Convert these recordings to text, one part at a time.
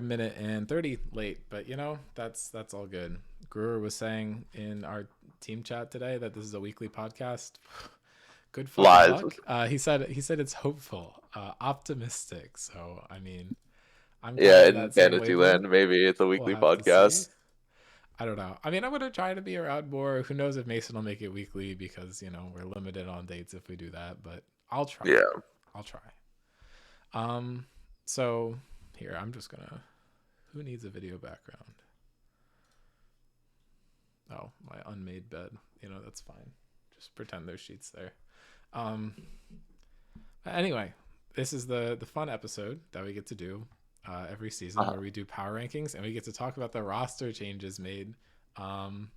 a minute and 30 late, but that's all good. Brewer was saying in our team chat today that this is a weekly podcast. Good fucking Lies. luck. He said it's hopeful, optimistic. So I mean, I'm kind Yeah, of in in that same fantasy wavelength. land, maybe it's a We'll weekly have to see. podcast. I don't know. I mean, I'm gonna try to be around more. Who knows if Mason will make it weekly because we're limited on dates if we do that. But I'll try. Yeah. I'll try. Um. So here, I'm just gonna. Who needs a video background? Oh, my unmade bed. That's fine. Just pretend there's sheets there. Um. Anyway, this is the fun episode that we get to do every season Uh, where we do power rankings and we get to talk about the roster changes made. Um,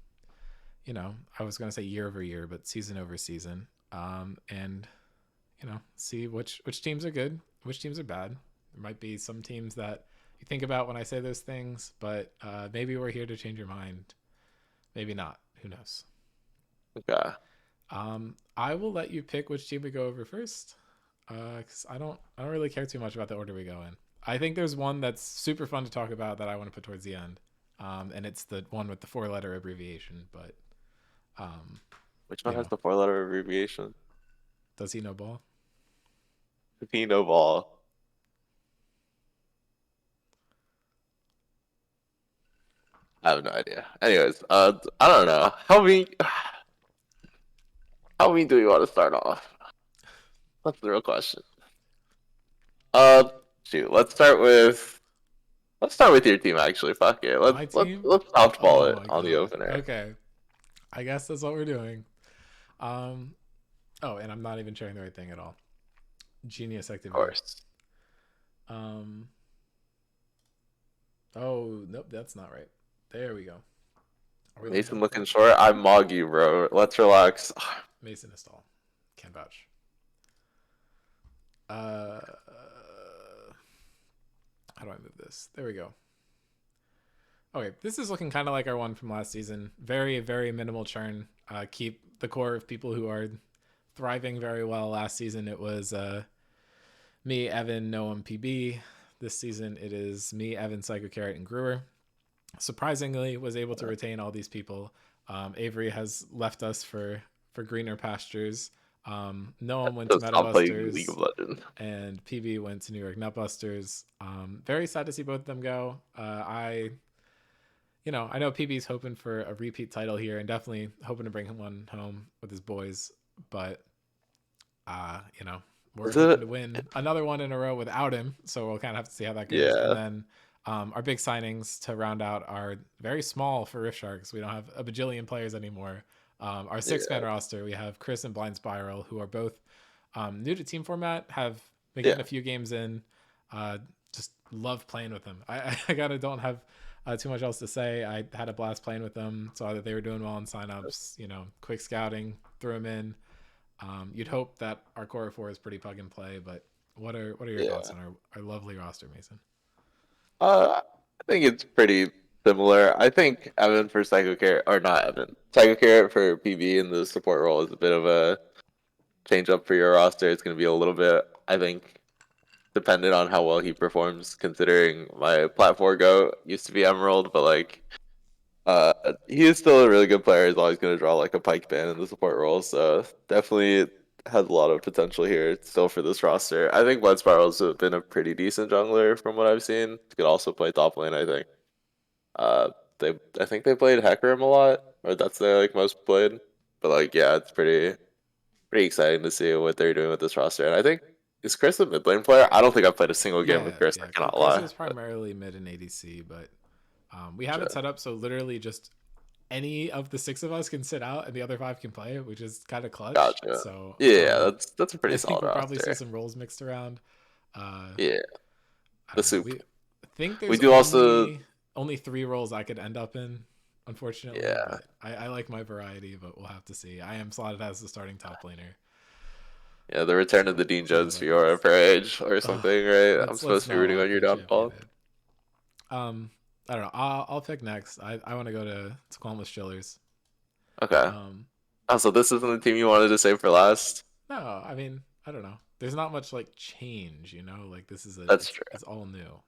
I was gonna say year over year, but season over season. And see which teams are good, which teams are bad. There might be some teams that you think about when I say those things, but maybe we're here to change your mind. Maybe not. Who knows? okay. I will let you pick which team we go over first, because I don't really care too much about the order we go in. I think there's one that's super fun to talk about that I want to put towards the end, and it's the one with the four-letter abbreviation. But um, Which one you has know, the four-letter abbreviation? does he know ball? Pino Ball. I have no idea. Anyways, I don't know. How mean do we want to start off? That's the real question. Uh, Shoot. Let's start with your team. Actually, fuck it. Let's My let's team? let's softball Oh it my on the god. opener. Okay, I guess that's what we're doing. Um, oh, and I'm not even sharing the right thing at all. Genius Of activity. course. Um, oh nope, that's not right. There we go. Are we lined Mason up looking correctly? short. I'm Moggy, bro. Let's relax. Mason is tall. Can vouch. Uh, how do I move this? There we go. Okay, this is looking kind of like our one from last season. Very, very minimal churn. Keep the core of people who are thriving very well. Last season it was me, Evan, Noam, PB. This season it is me, Evan, Psycho Carrot, and Brewer. Surprisingly, was able to retain all these people. Avery has left us for greener pastures. Noam went to Just stop playing League Metabusters, of Legends. and PB went to New York Nutbusters. Very sad to see both of them go. I know PB's hoping for a repeat title here and definitely hoping to bring one home with his boys, but we're Is hoping it? to win another one in a row without him. So we'll kind of have to see how that goes. And Yeah. then our big signings to round out are very small for Rift Sharks. We don't have a bajillion players anymore. Our six-man Yeah. roster, we have Chris and Blind Spiral, who are both new to team format, have been getting Yeah. a few games in. Just love playing with them. I gotta don't have too much else to say. I had a blast playing with them. Saw that they were doing well in signups. Quick scouting, threw them in. You'd hope that our core of four is pretty plug and play, but what are your thoughts Yeah. on our lovely roster, Mason? I think it's pretty similar. I think Evan for Psycho Carrot, or not Evan, Psycho Carrot for PB in the support role is a bit of a change up for your roster. It's going to be a little bit, I think, dependent on how well he performs, considering my platform go used to be Emerald, but he is still a really good player. He's always going to draw like a pike ban in the support role, so definitely has a lot of potential here still for this roster. I think Blood Spiral's been a pretty decent jungler from what I've seen. He could also play top lane, I think. Uh, I think they played Hecarim a lot, or that's their like most played. But yeah, it's pretty exciting to see what they're doing with this roster. And I think is Chris a mid lane player? I don't think I've played a single game with Yeah, Chris. I yeah. cannot Chris lie. is primarily mid and ADC, but we have it Gotcha. set up so literally just any of the six of us can sit out and the other five can play, which is kind of clutch. Gotcha. So Yeah, that's a I pretty think solid we'll probably see roster. some roles mixed around. Uh, Yeah, I the don't know. soup. We think We there's do also. only three roles I could end up in, unfortunately. Yeah, But I like my variety, but we'll have to see. I am slotted as the starting top laner, yeah, the return of so the Dean see how Jones that Fiora goes. per age or Ugh, something, right? I'm let's supposed to be not rooting all on your pick downfall. championated. I don't know. I'll pick next. I want to go to Columbus Chillers. Okay. Um, Oh, so this isn't the team you wanted to save for last? no, I mean I don't know. There's not much like change, Like this is That's true. it's all new.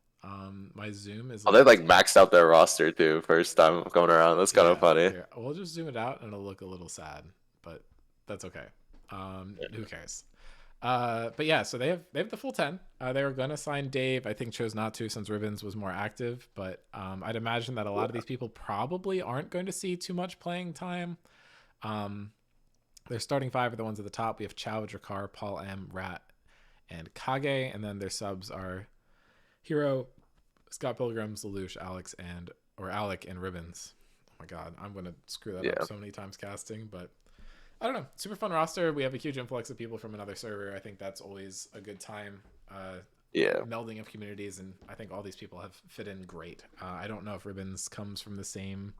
My zoom is Oh, they like like maxed out their roster too. First time coming around. That's kind of yeah. funny. Here, we'll just zoom it out and it'll look a little sad, but that's okay. Who cares? But yeah, so they have the full 10. They were gonna sign Dave. I think chose not to since Ribbons was more active. But I'd imagine that a lot of Yeah, these people probably aren't going to see too much playing time. Um, their starting five are the ones at the top. We have Chow, Drakar, Paul M, Rat, and Kage, and then their subs are Hero, Scott Pilgrims, Lelouch, Alec, and Ribbons. Oh my god, I'm gonna screw that up yeah, so many times casting, but I don't know. Super fun roster. We have a huge influx of people from another server. I think that's always a good time. yeah. Melding of communities, and I think all these people have fit in great. I don't know if Ribbons comes from the same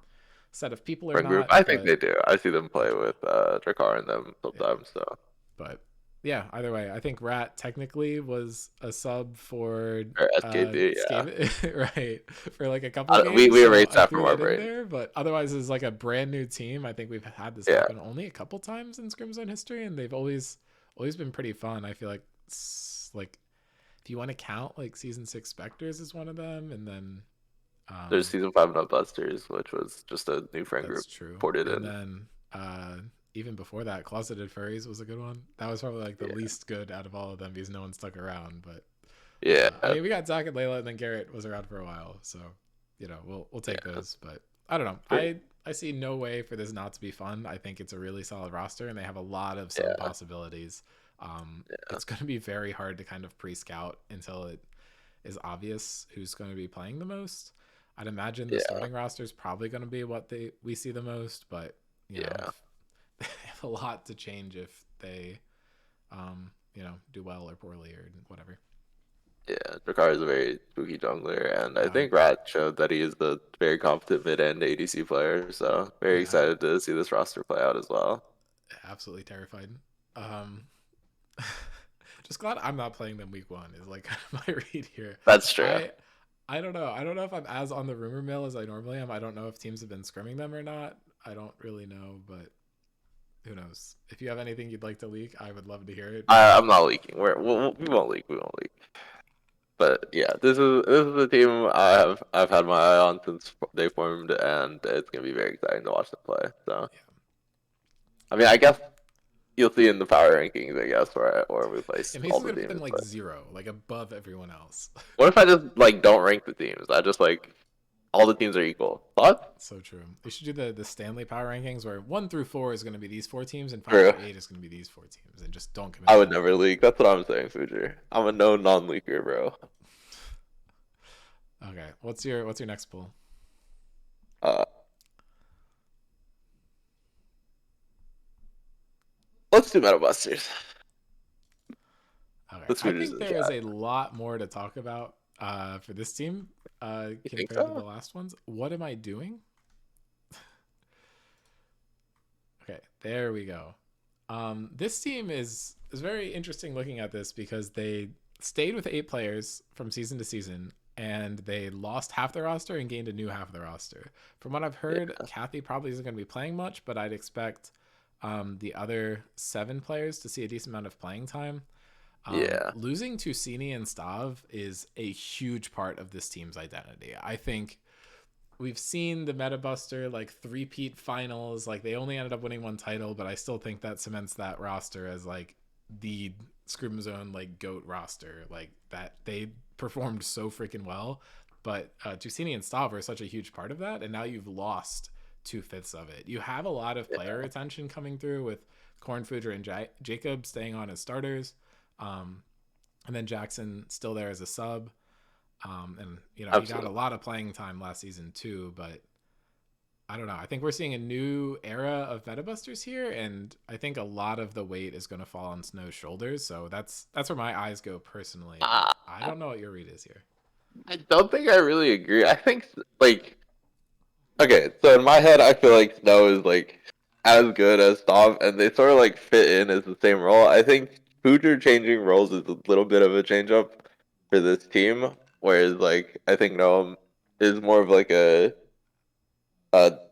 set of people or Friend group. not, I think but they do. I see them play gotcha. with Drakkar and them Yeah, sometimes. So but yeah. Either way, I think Rat technically was a sub for or SKT. Yeah, right for like a couple games, we so erased I that threw from our that in brain. there. But otherwise, it's like a brand new team. I think we've had this Yeah, happen only a couple times in Scrim Zone history, and they've always been pretty fun. I feel like if you want to count, like season 6 Spectres is one of them, and then there's um season 5 Nut Busters, which was just a new friend that's group true. ported And in. then even before that, Closeted Furries was a good one. That was probably like the Yeah, least good out of all of them because no one stuck around. But yeah, I mean, we got Zach and Layla, and then Garrett was around for a while, so we'll take yeah. those. But I don't know. For, I see no way for this not to be fun. I think it's a really solid roster, and they have a lot of sub yeah, possibilities. yeah, It's going to be very hard to kind of pre-scout until it is obvious who's going to be playing the most. I'd imagine the yeah, starting roster is probably going to be what we see the most, but yeah. if they have a lot to change if they do well or poorly or whatever. Yeah, Drakkar is a very spooky jungler, and I Um, think Rat showed that he is a very competent mid-end ADC player. So very yeah, excited to see this roster play out as well. absolutely terrified. Um, just glad I'm not playing them week 1 is like kind of my read here. That's true. I I don't know. I don't know if I'm as on the rumor mill as I normally am. I don't know if teams have been scrimming them or not. I don't really know, but who knows? If you have anything you'd like to leak, I would love to hear it because I'm not leaking. We won't leak. We won't leak. But yeah, this is a team I've had my eye on since they formed, and it's gonna be very exciting to watch them play. So yeah. I mean, I guess you'll see in the power rankings, I guess, where we place And all Mason's the gonna put teams. them like But 0, like above everyone else. what if I just like don't rank the teams? I just like all the teams are equal. Thought? So true. They should do the Stanley Power Rankings where 1 through 4 is going to be these 4 teams and 5 True. through 8 is going to be these 4 teams, and just don't commit I to would never anything. leak. That's what I'm saying, Future. I'm a no non-leaker, bro. Okay, what's your next poll? Uh, let's do Metal Busters. Okay, Let's I Future's think in the there is chat. a lot more to talk about for this team You think compared to the so? last ones. What am I doing? Okay, there we go. This team is very interesting looking at this because they stayed with 8 players from season to season, and they lost half their roster and gained a new half of the roster. From what I've heard, Yeah. Kathy probably isn't going to be playing much, but I'd expect the other 7 players to see a decent amount of playing time. Yeah. Losing to Sini and Stav is a huge part of this team's identity. I think we've seen the Meta Buster like three-peat finals. Like they only ended up winning 1 title, but I still think that cements that roster as like the Scrim Zone like GOAT roster. Like that they performed so freaking well. But Tusini and Stav are such a huge part of that, and now you've lost 2/5 of it. You have a lot of player Yeah. retention coming through with Corn Fuder and Jacob staying on as starters, um, and then Jackson still there as a sub. And he got a Absolutely. lot of playing time last season too, but I don't know. I think we're seeing a new era of Metabusters here, and I think a lot of the weight is going to fall on Snow's shoulders. So that's where my eyes go personally. But Uh, I don't know what your read is here. I don't think I really agree. I think like okay, so in my head, I feel like Snow is like as good as Tom, and they sort of like fit in as the same role. I think Future changing roles is a little bit of a change up for this team, whereas like I think Noam is more of like a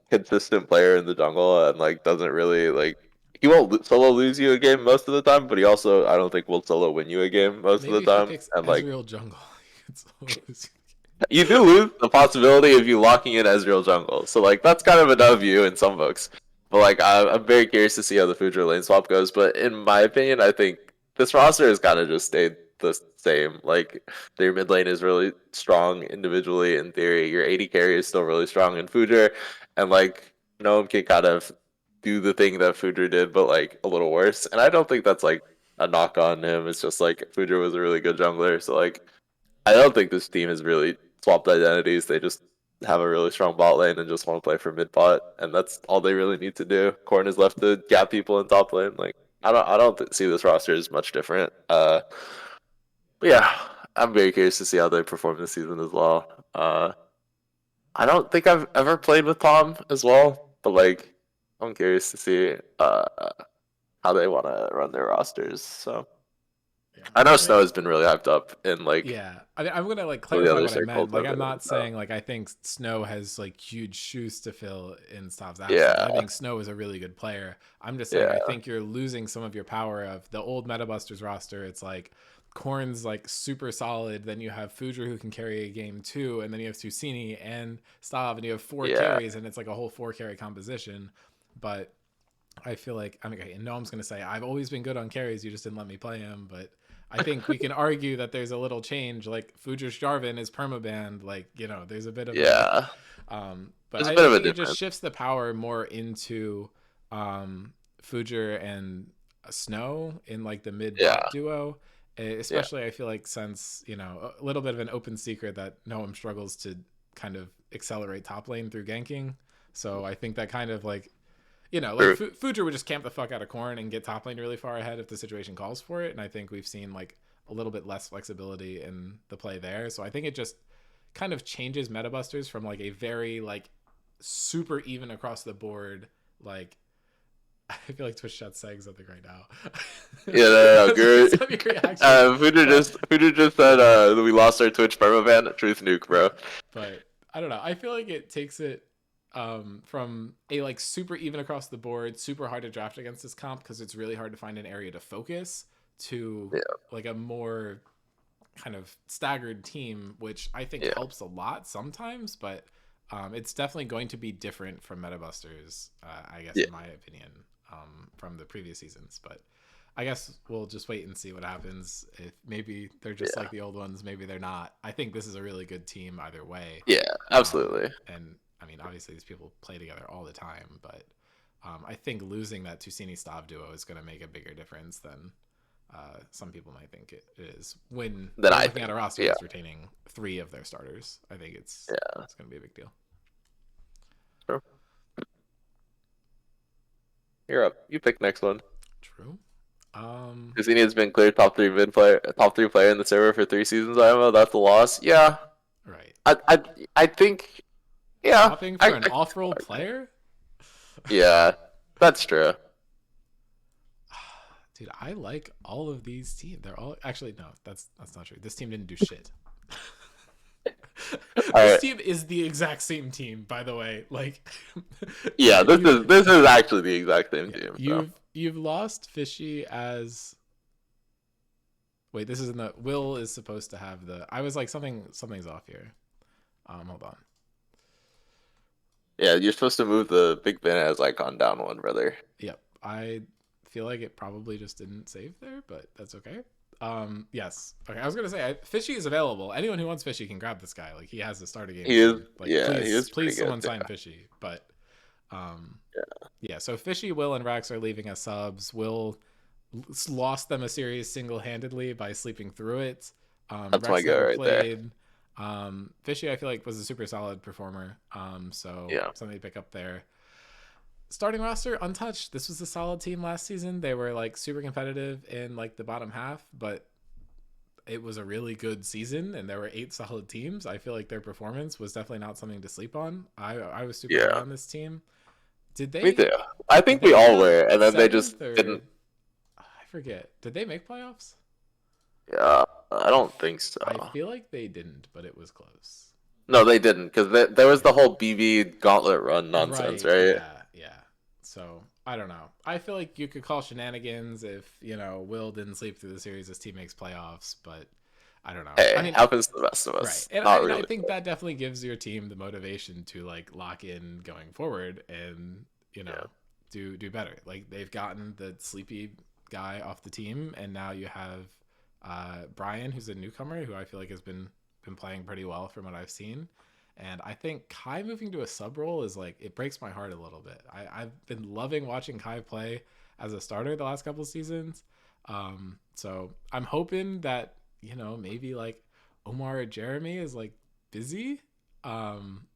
consistent player in the jungle and like doesn't really like he won't solo lose you a game most of the time, but he also I don't think will solo win you a game most of Maybe the if he time, picks and like Ezreal jungle, it's always... You do lose the possibility of you locking in Ezreal jungle. So like that's kind of a W in some books. But like I'm very curious to see how the Future lane swap goes. But in my opinion, I think this roster has kind of just stayed the same. Like their mid lane is really strong individually in theory. Your AD carry is still really strong in Future, and like Gnome can kind of do the thing that Future did, but like a little worse. And I don't think that's like a knock on him. It's just like Future was a really good jungler. So like I don't think this team has really swapped identities. They just have a really strong bot lane and just want to play for mid bot, and that's all they really need to do. Corn is left to gap people in top lane. Like I don't see this roster as much different. But yeah, I'm very curious to see how they perform this season as well. I don't think I've ever played with Tom as well, but like I'm curious to see how they want to run their rosters. So Yeah. I know I mean, Snow has been really hyped up in like yeah. I'm gonna like some of the clarify other what I circles meant. Like, I've I'm been not in. saying like I think Snow has like huge shoes to fill in Stav's absence. I Yeah, think Snow is a really good player. I'm just saying I yeah, think you're losing some of your power of the old Metabusters roster. It's like Korn's like super solid. Then you have Fujer who can carry a game too, and then you have Susini and Stav, and you have four yeah, carries, and it's like a whole four carry composition. But I feel like I mean, okay, and Noam's gonna say I've always been good on carries. You just didn't let me play him, but I think we can argue that there's a little change. Like Fujish Jarvan is permabanned. Like there's a bit of a, yeah. but There's a I bit of a think it just difference. shifts the power more into Fujir and Snow in like the mid bot Yeah, duo. yeah, Especially, I feel like since a little bit of an open secret that Noam struggles to kind of accelerate top lane through ganking. So I think that kind of like like true. Fujer would just camp the fuck out of corn and get top lane really far ahead if the situation calls for it. And I think we've seen like a little bit less flexibility in the play there. So I think it just kind of changes Metabusters from like a very like super even across the board like I feel like Twitch chat's saying something right now. Yeah, no, no, Based good. on your reaction, but Fuder just said that we lost our Twitch permaban. Truth nuke, bro. yeah, but I don't know. I feel like it takes it from a like super even across the board, super hard to draft against this comp because it's really hard to find an area to focus to Yeah, like a more kind of staggered team, which I think yeah, helps a lot sometimes, but it's definitely going to be different from Metabusters, I guess, yeah, in my opinion, from the previous seasons. But I guess we'll just wait and see what happens. If maybe they're just yeah, like the old ones, maybe they're not. I think this is a really good team either way. yeah. Absolutely. And I mean, obviously, these people play together all the time, but I think losing that Tusini Stav duo is going to make a bigger difference than some people might think it is when Then you're I looking at think, a roster yeah, that's retaining three of their starters. I think yeah. it's going to be a big deal. Sure. You're up. You pick next one. True. Um, Cassini has been cleared top three player in the server for 3 seasons. IMO. That's a loss. Yeah. right. I, I, I think. Yeah. Swapping for an off-roll player, Yeah. That's true. dude. I like all of these teams. They're all actually no. That's not true. This team didn't do shit. All This right. team is the exact same team, by the way. Like, Yeah. This you, is this is actually the exact same yeah, team. So you've lost Fishy as. Wait, this is in the Will is supposed to have the. I was like something's off here. Hold on. yeah, you're supposed to move the big bananas icon down one, brother. Yep, I feel like it probably just didn't save there, but that's okay. Yes. Okay, I was gonna say Fishy is available. Anyone who wants Fishy can grab this guy. Like he has to start a game He is. soon. Like Yeah. He please, is pretty please, good. someone Yeah. sign Fishy. But yeah. So Fishy, Will, and Rax are leaving as subs. Will lost them a series single handedly by sleeping through it. That's my Rex go never right there. played. Fishy, I feel like, was a super solid performer. So Yeah. something to pick up there. Starting roster untouched. This was a solid team last season. They were like super competitive in like the bottom half, but it was a really good season and there were 8 solid teams. I feel like their performance was definitely not something to sleep on. I was super high Yeah. on this team. Did Me they too. I did think we they end all up were, and then they just 7th or didn't. I forget. Did they make playoffs? Yeah. I I, don't f- think so. I feel like they didn't, but it was close. No, they didn't, because there was the whole BB gauntlet run nonsense, Right. right? Yeah. Yeah. So I don't know. I feel like you could call shenanigans if Will didn't sleep through the series. His team makes playoffs, but I don't know. I Hey, mean, happens to the best of right. us. And Not I really. think that definitely gives your team the motivation to like lock in going forward and, you Yeah. know, do better. Like they've gotten the sleepy guy off the team and now you have Brian who's a newcomer who I feel like has been playing pretty well from what I've seen. And I think Kai moving to a sub role is like it breaks my heart a little bit. I've been loving watching Kai play as a starter the last couple of seasons. So I'm hoping that, you know, maybe like Omar or Jeremy is like busy. Um,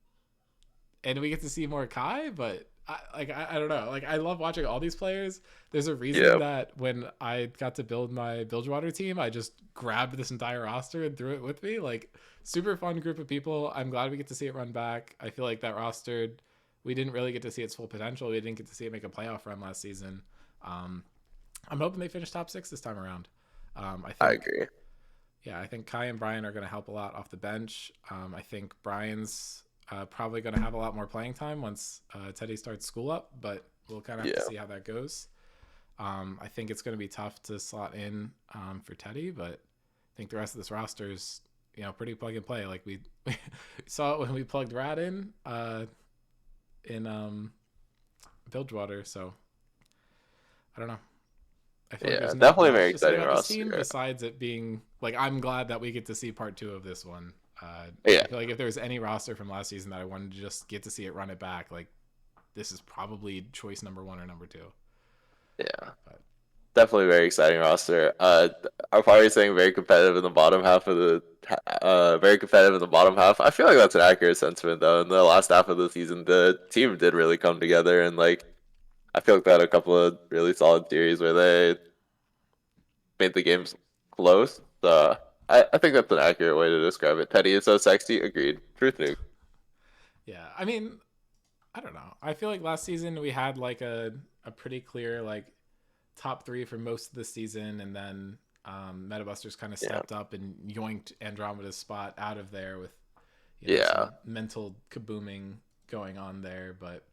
and we get to see more Kai, but I don't know. Like I love watching all these players. There's a reason Yeah. that when I got to build my Bilgewater team, I just grabbed this entire roster and threw it with me. Like super fun group of people. I'm glad we get to see it run back. I feel like that roster, we didn't really get to see its full potential. We didn't get to see it make a playoff run last season. Um, I'm hoping they finish top 6 this time around. I I think agree. yeah, I think Kai and Brian are going to help a lot off the bench. I think Brian's probably going to have a lot more playing time once Teddy starts school up, but we'll kind of have to Yeah. see how that goes. I think it's going to be tough to slot in for Teddy, but I think the rest of this roster is, you know, pretty plug and play. Like we saw it when we plugged Rad in Bilgewater, so I don't know. I feel like Yeah. there's not Definitely a very much to say exciting about this team roster. besides it being like I'm glad that we get to see part 2 of this one. Yeah. I feel like if there was any roster from last season that I wanted to just get to see it run it back, like this is probably choice number 1 or number 2. Yeah. But Definitely a very exciting roster. I'm probably saying very competitive in the bottom half of the very competitive in the bottom half. I feel like that's an accurate sentiment though. In the last half of the season, the team did really come together and like I feel like they had a couple of really solid series where they made the games close. So I think that's an accurate way to describe it. Teddy is so sexy. Agreed. Truth nuke. yeah, I mean, I don't know. I feel like last season we had like a pretty clear like top 3 for most of the season, and then Metabusters kind of Yeah. stepped up and yoinked Andromeda's spot out of there with, you know, Yeah. some mental kabooming going on there. But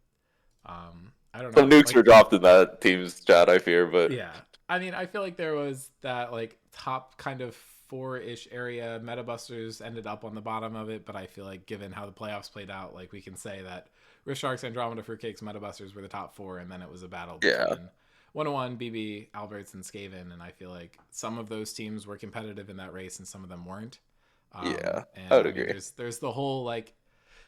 I don't Some know. nukes Like, were dropped in that team's chat, I fear, but yeah. I mean, I feel like there was that like top kind of 4-ish area. Metabusters ended up on the bottom of it, but I feel like given how the playoffs played out, like we can say that Rift Sharks, Andromeda, Fruitcakes, Metabusters were the top 4, and then it was a battle yeah. between 101, BB, Alberts, and Skaven. And I feel like some of those teams were competitive in that race, and some of them weren't. Yeah. I And would I mean, agree. there's the whole like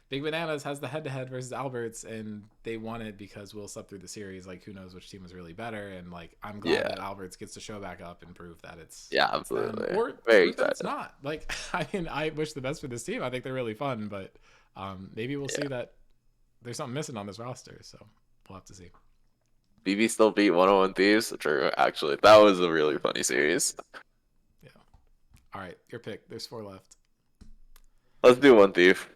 Big Bananas has the head-to-head versus Alberts, and they won it because Will slept through the series. Like, who knows which team was really better? And like, I'm glad Yeah. that Alberts gets to show back up and prove that Yeah, it's them, absolutely. or Very prove that it's excited. not. Like, I mean, I wish the best for this team. I think they're really fun, but maybe we'll see Yeah. that there's something missing on this roster. So we'll have to see. BB still beat 101 Thieves. True, actually. That was a really funny series. Yeah. All right, your pick. There's 4 left. Let's do one thief.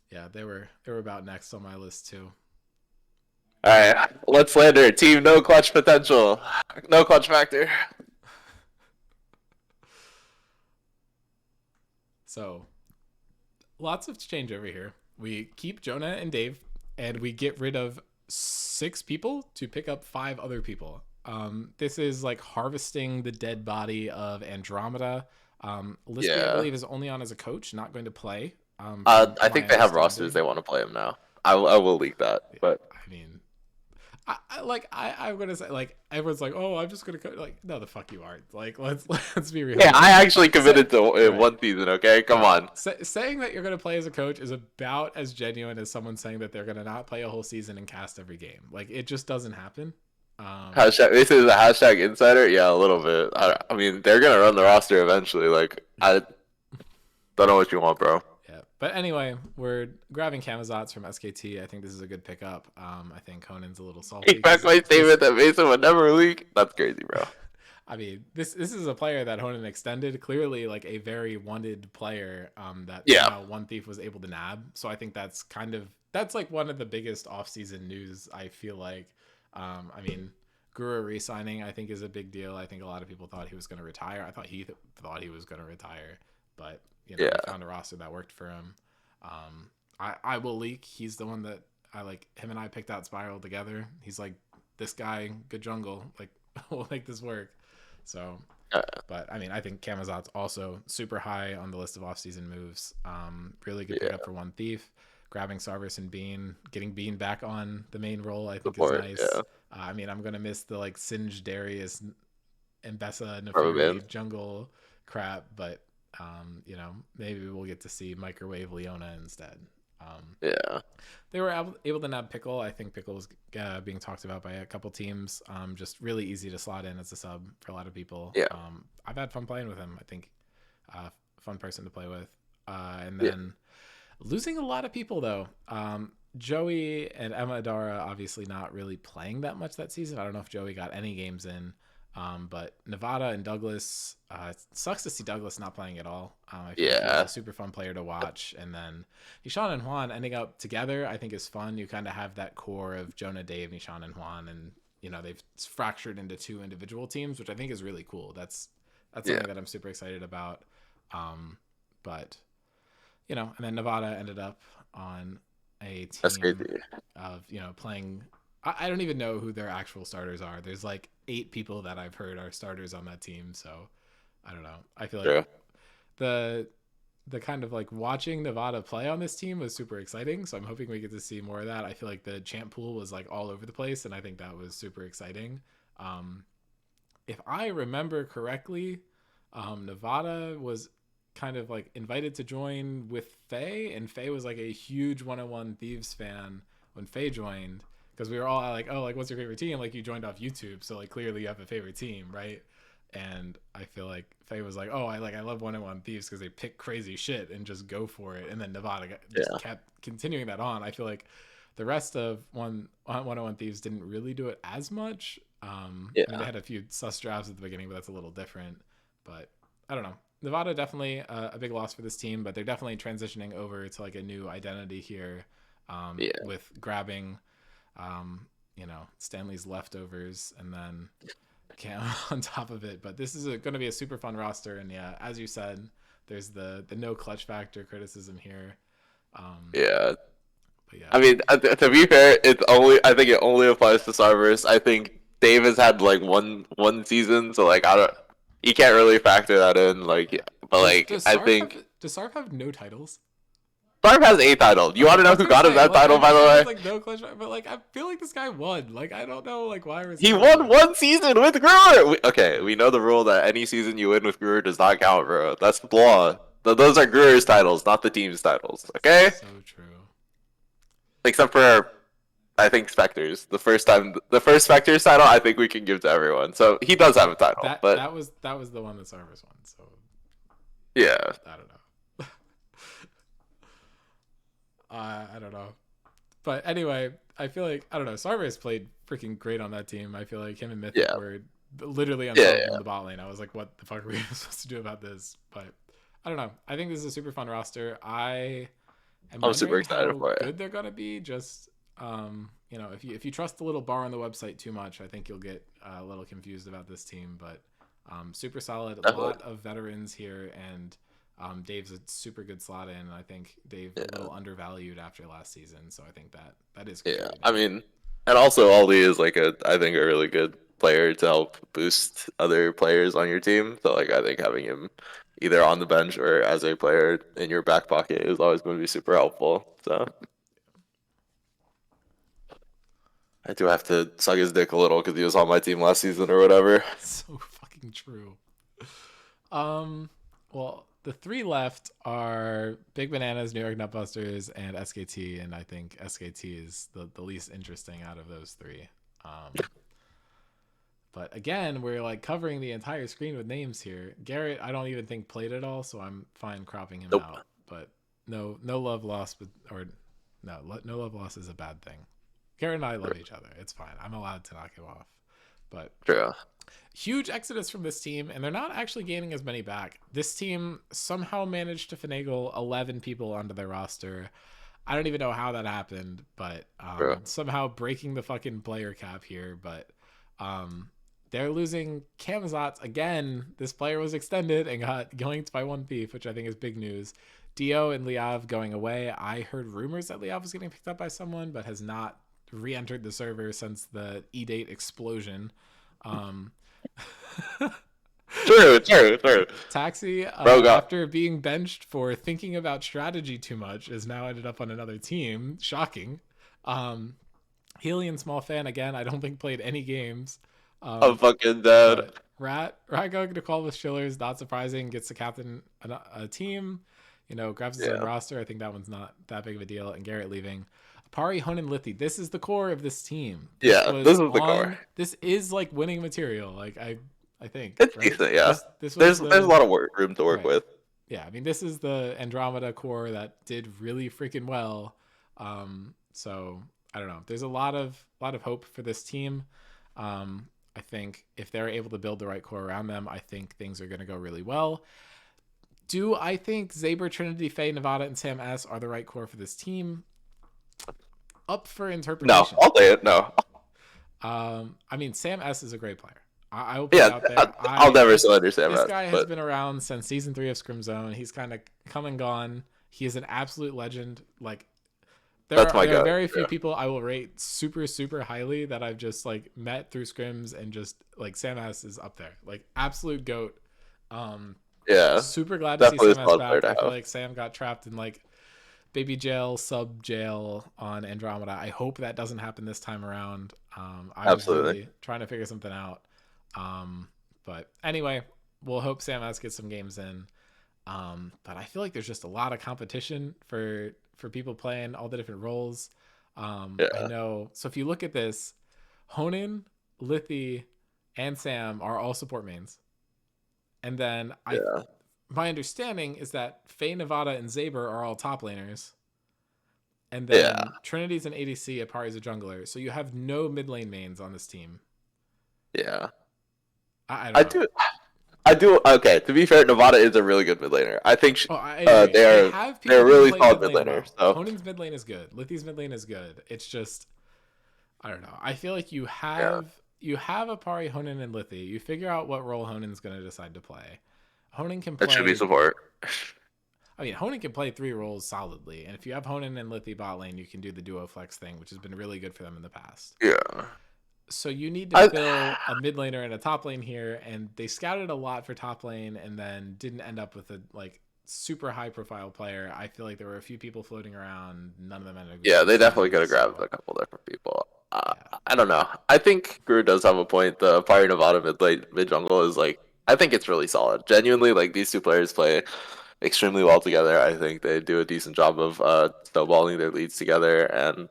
Yeah, they were about next on my list too. Alright, let's slander. Team no clutch potential. No clutch factor. So lots of change over here. We keep Jonah and Dave, and we get rid of 6 people to pick up 5 other people. This is like harvesting the dead body of Andromeda. Lispy, I Yeah. believe, is only on as a coach, not going to play. From I my think they have rosters they understanding. want to play him now. I will leak that. But I mean, I'm gonna say like everyone's like, oh, I'm just gonna like, no, the fuck you aren't. Like, let's be real yeah, here. I actually Say, committed to right, one season, okay? Come right. on. Saying that you're gonna play as a coach is about as genuine as someone saying that they're gonna not play a whole season and cast every game. Like, it just doesn't happen. Um, Hashtag, this is a hashtag insider? Yeah, a little bit. I mean, they're gonna run the roster eventually. Like, I don't know what you want, bro. yeah. But anyway, we're grabbing Camazotz from SKT. I think this is a good pickup. I think Conan's a little salty Take back because my this statement that Mason would never leak. That's crazy, bro. I mean, this is a player that Honan extended, clearly like a very wanted player that Yeah. somehow One Thief was able to nab. So I think that's like one of the biggest offseason news, I feel like. I mean, Guru re-signing I think is a big deal. I think a lot of people thought he was going to retire. I thought he thought he was going to retire, but you know, he Yeah. found a roster that worked for him. I will leak. He's the one that I like. Him and I picked out Spiral together. He's like, this guy, good jungle. Like, we'll make this work. So But I mean, I think Camazot's also super high on the list of offseason moves. Really good Yeah, pickup for one thief. Grabbing Sarvis and Bean, getting Bean back on the main role, I think is support. nice. Yeah, I mean, I'm gonna miss the like Singe Darius Mbessa rubber band. Neferi jungle crap, but maybe we'll get to see microwave Leona instead. Yeah, They were able to nab Pickle. I think Pickle was being talked about by a couple teams. Just really easy to slot in as a sub for a lot of people. yeah, I've had fun playing with him. I think fun person to play with. And yeah, then losing a lot of people though. Joey and Emma Adara obviously not really playing that much that season. I don't know if Joey got any games in. But Nevada and Douglas, it sucks to see Douglas not playing at all. I feel like he was a yeah, super fun player to watch. And then Nishan and Juan ending up together, I think is fun. You kind of have that core of Jonah, Dave, Nishan, and Juan, and they've fractured into two individual teams, which I think is really cool. That's yeah. something that I'm super excited about. But and then Nevada ended up on a That's team crazy. of playing. I don't even know who their actual starters are. There's like 8 people that I've heard are starters on that team, so I don't know. I feel like True. the the kind of like watching Nevada play on this team was super exciting, so I'm hoping we get to see more of that. I feel like the champ pool was like all over the place, and I think that was super exciting. um if I remember correctly, Nevada was kind of like invited to join with Faye, and Faye was like a huge 101 Thieves fan when Faye joined, because we were all like, oh, like, what's your favorite team? Like, you joined off YouTube, so like clearly you have a favorite team, right? And I feel like Faye was like, oh, I love 101 Thieves because they pick crazy shit and just go for it. And then Nevada just Yeah, kept continuing that on. I feel like the rest of 101 Thieves didn't really do it as much. I mean, they yeah, had a few sus drafts at the beginning, but that's a little different. But I don't know. Nevada definitely a big loss for this team, but they're definitely transitioning over to like a new identity here, yeah. with grabbing, Stanley's leftovers and then Cam on top of it. But this is going to be a super fun roster, and yeah, as you said, there's the no clutch factor criticism here. Um, Yeah. but yeah, I mean, to be fair, it's only I think it only applies to Starburst. I think Dave has had like one season, so like I don't, you can't really factor that in. Like, yeah. but Does like does I Sarv have think does Sarv have no titles? Starb has a title. You want Okay, to I know was who gonna got him say, that like, I title? know By the Sarv has way, like no clutch, but like I feel like this guy won. Like, I don't know like why we're he saying won that. one season with Brewer. Okay, we know the rule that any season you win with Brewer does not count, bro. That's the law. Those are Brewer's titles, not the team's titles. Okay, So true. except for I think Spectres. The first Spectres title, I think we can give to everyone. So he does have a title, That but that was that was the one that Sarvis won. So yeah, I don't know. I don't know. But anyway, I feel like I don't know. Sarvis played freaking great on that team. I feel like him and Mythic yeah, were literally yeah, unstoppable in yeah. the bot lane. I was like, what the fuck are we supposed to do about this? But I don't know. I think this is a super fun roster. I am I'm super wondering excited how for it. good they're gonna be. Just if you trust the little bar on the website too much, I think you'll get a little confused about this team. But super solid. A Definitely. lot of veterans here, and Dave's a super good slot in. I think Dave a Yeah, little undervalued after last season, so I think that is yeah. contributing. I mean, and also Aldi is like I think a really good player to help boost other players on your team. So like I think having him either on the bench or as a player in your back pocket is always going to be super helpful. So I do have to suck his dick a little because he was on my team last season or whatever. So fucking true. Um, well, the 3 left are Big Bananas, New York Nutbusters, and SKT, and I think SKT is the least interesting out of those 3. Um, but again, we're like covering the entire screen with names here. Garrett, I don't even think played at all, so I'm fine cropping him Nope. out. But no love lost, or no love lost is a bad thing. Garrett and I love each other. It's fine. I'm allowed to knock him off. But True. huge exodus from this team, and they're not actually gaining as many back. This team somehow managed to finagle 11 people onto their roster. I don't even know how that happened, but True. somehow breaking the fucking player cap here. But they're losing Camazotz again. This player was extended and got yoinked by one thief, which I think is big news. Dio and Liav going away. I heard rumors that Liav was getting picked up by someone, but has not re-entered the server since the E-Date explosion. Um, True. Taxi, Bro got after being benched for thinking about strategy too much, is now ended up on another team. Shocking. Um, Helian, small fan again. I don't think played any games. I'm Um, fucking dead. but Rat going to call with Schiller's not surprising. Gets to captain a team. Grabs his own Yeah, roster. I think that one's not that big of a deal. And Garrett leaving. Pari, Honan, Lithi. This is the core of this team. This yeah. was This is the core. on. This is like winning material. Like I think, It's right? decent. Yeah. This was There's a the lot of room to work right. with. Yeah, I mean, this is the Andromeda core that did really freaking well. So I don't know. There's a lot of hope for this team. I think if they're able to build the right core around them, I think things are going to go really well. Do I think Zaber, Trinity, Faye, Nevada, and Sam S are the right core for this team? Up for No, interpretation. I'll say it. No. I mean, Sam S is a great player. I will put it Yeah, out there. I'll I never this still understand this that, guy has but been around since season 3 of Scrim Zone. He's kind of come and gone. He is an absolute legend. Like that's my there are gut. very few Yeah. people I will rate super highly that I've just like met through scrims, and just like Sam S is up there. Like absolute goat. Um Yeah, Super glad to see definitely a Sam S solid player back. to I feel have. like Sam got trapped in like baby jail, sub jail on Andromeda. I hope that doesn't happen this time around. I was Absolutely. really trying to figure something out. Um, but anyway, we'll hope Sam S gets some games in. But I feel like there's just a lot of competition for people playing all the different roles. I Yeah, know. So if you look at this, Honan, Lithi, and Sam are all support mains, and then yeah, my understanding is that Faye, Nevada, and Zaber are all top laners, and yeah, then Trinity's an ADC, Apari's a jungler. So you have no mid lane mains on this team. yeah. I don't I know. do. I do. Okay, to be fair, Nevada is a really good mid laner. I think Oh, I agree. They have they're people a who can really play solid mid mid lane laner. well. So Honen's mid lane is good. Lithi's mid lane is good. It's just I don't know. I feel like yeah, you have Apari, Honen, and Lithi. You figure out what role Honen's going to decide to play. Honen can that should be play. support. I mean, Honen can play 3 roles solidly, and if you have Honen and Lithi bot lane, you can do the duo flex thing, which has been really good for them in the past. Yeah. So you need to I fill a mid laner and a top lane here, and they scouted a lot for top lane, and then didn't end up with a like super high profile player. I feel like there were a few people floating around. None of them ended up Yeah, getting they definitely signed. could have grabbed So a couple different people. yeah, I don't know. I think Guru does have a point. The Fire Nevada mid late mid jungle is like I think it's really solid. Genuinely, like these two players play extremely well together. I think they do a decent job of snowballing their leads together, and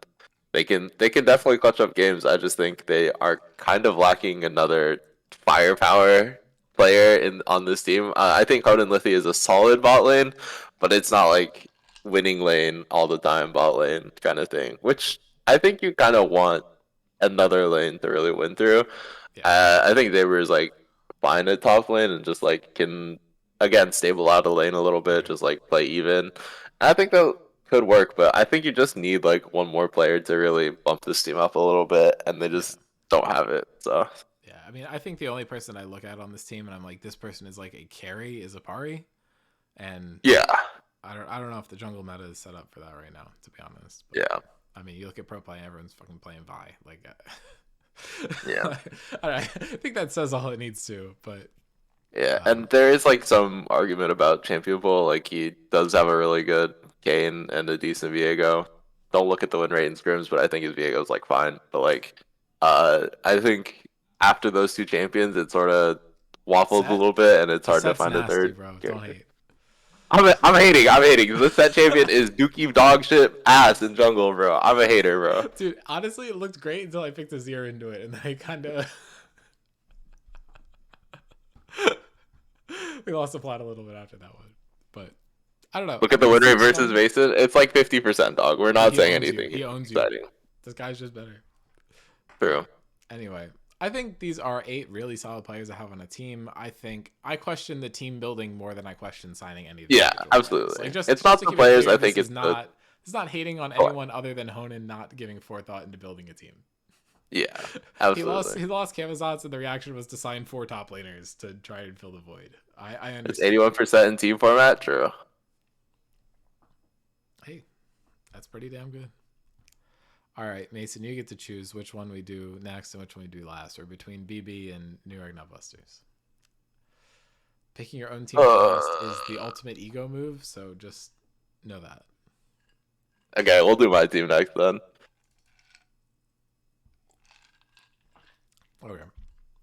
they can definitely clutch up games. I just think they are kind of lacking another firepower player in on this team. I think Conan Lithi is a solid bot lane, but it's not like winning lane all the time bot lane kind of thing, which I think you kind of want another lane to really win through. yeah, I think they were like fine at top lane and just like can again stable out a lane a little bit, right, just like play even. And I think that could work, but I think you just need like one more player to really bump this team up a little bit, and they yeah. just don't have it. So Yeah, I mean, I think the only person I look at on this team and I'm like, this person is like a carry is Apari, and yeah, I don't know if the jungle meta is set up for that right now, to be honest. But yeah, I mean, you look at pro play, everyone's fucking playing Vi. Like, yeah. I think that says all it needs to. But Yeah, um, and there is like some argument about Champion Bowl. Like he does have a really good Kane and a decent Viego. Don't look at the win rate in scrims, but I think his Viego's like fine. But like, I think after those two champions, it sort of waffled a set little bit, and it's the hard to set's find a nasty, third bro. Don't character. hate, I'm hating. I'm hating. The set champion is Dookie dog shit ass in jungle, bro. I'm a hater, bro. dude. Honestly, it looked great until I picked a zero into it, and then I kind of we lost the plot a little bit after that one. But I don't know. Look I at the mean, it win rate seems versus fun. Mason. It's like 50%, dog. We're not He saying owns you. anything He owns you. exciting. This guy's just better. True. Anyway, I think these are 8 really solid players to have on a team. I think I question the team building more than I question signing any of the Yeah, individual players. Like absolutely. It's just not to the keep it players. clear, I think it's the this is not hating on core. anyone other than Honan not giving forethought into building a team. Yeah, he lost absolutely. he lost Camazotz, and the reaction was to sign 4 top laners to try and fill the void. I It's understand. 81% in team format. True. Hey, that's pretty damn good. All right, Mason, you get to choose which one we do next and which one we do last, or between BB and New York Nutbusters. Picking your own team first is the ultimate ego move, so just know that. Okay, we'll do my team next then. Okay.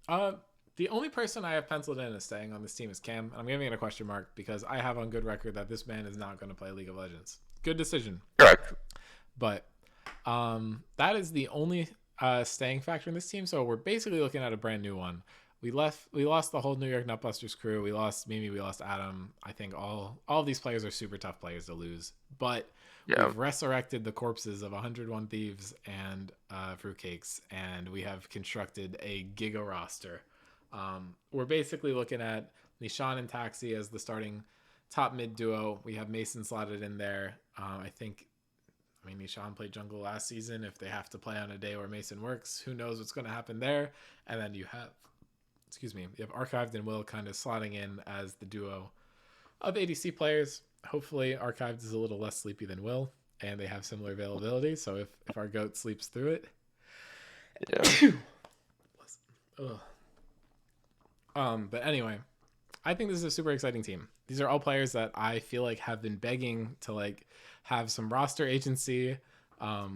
Uh, the only person I have penciled in as staying on this team is Cam. I'm giving it a question mark because I have on good record that this man is not going to play League of Legends. Good decision. Correct. But that is the only staying factor in this team. So we're basically looking at a brand new one. We lost the whole New York Nutbusters crew. We lost Mimi. We lost Adam. I think all of these players are super tough players to lose. But Yeah. we've resurrected the corpses of 101 Thieves and Fruitcakes, and we have constructed a giga roster. We're basically looking at Nishan and Taxi as the starting top mid duo. We have Mason slotted in there. I mean, Nishan played jungle last season. If they have to play on a day where Mason works, who knows what's going to happen there? And then you have Archived and Will kind of slotting in as the duo of ADC players. Hopefully, Archived is a little less sleepy than Will, and they have similar availability. So if our goat sleeps through it, Yeah. But anyway, I think this is a super exciting team. These are all players that I feel like have been begging to like have some roster agency. I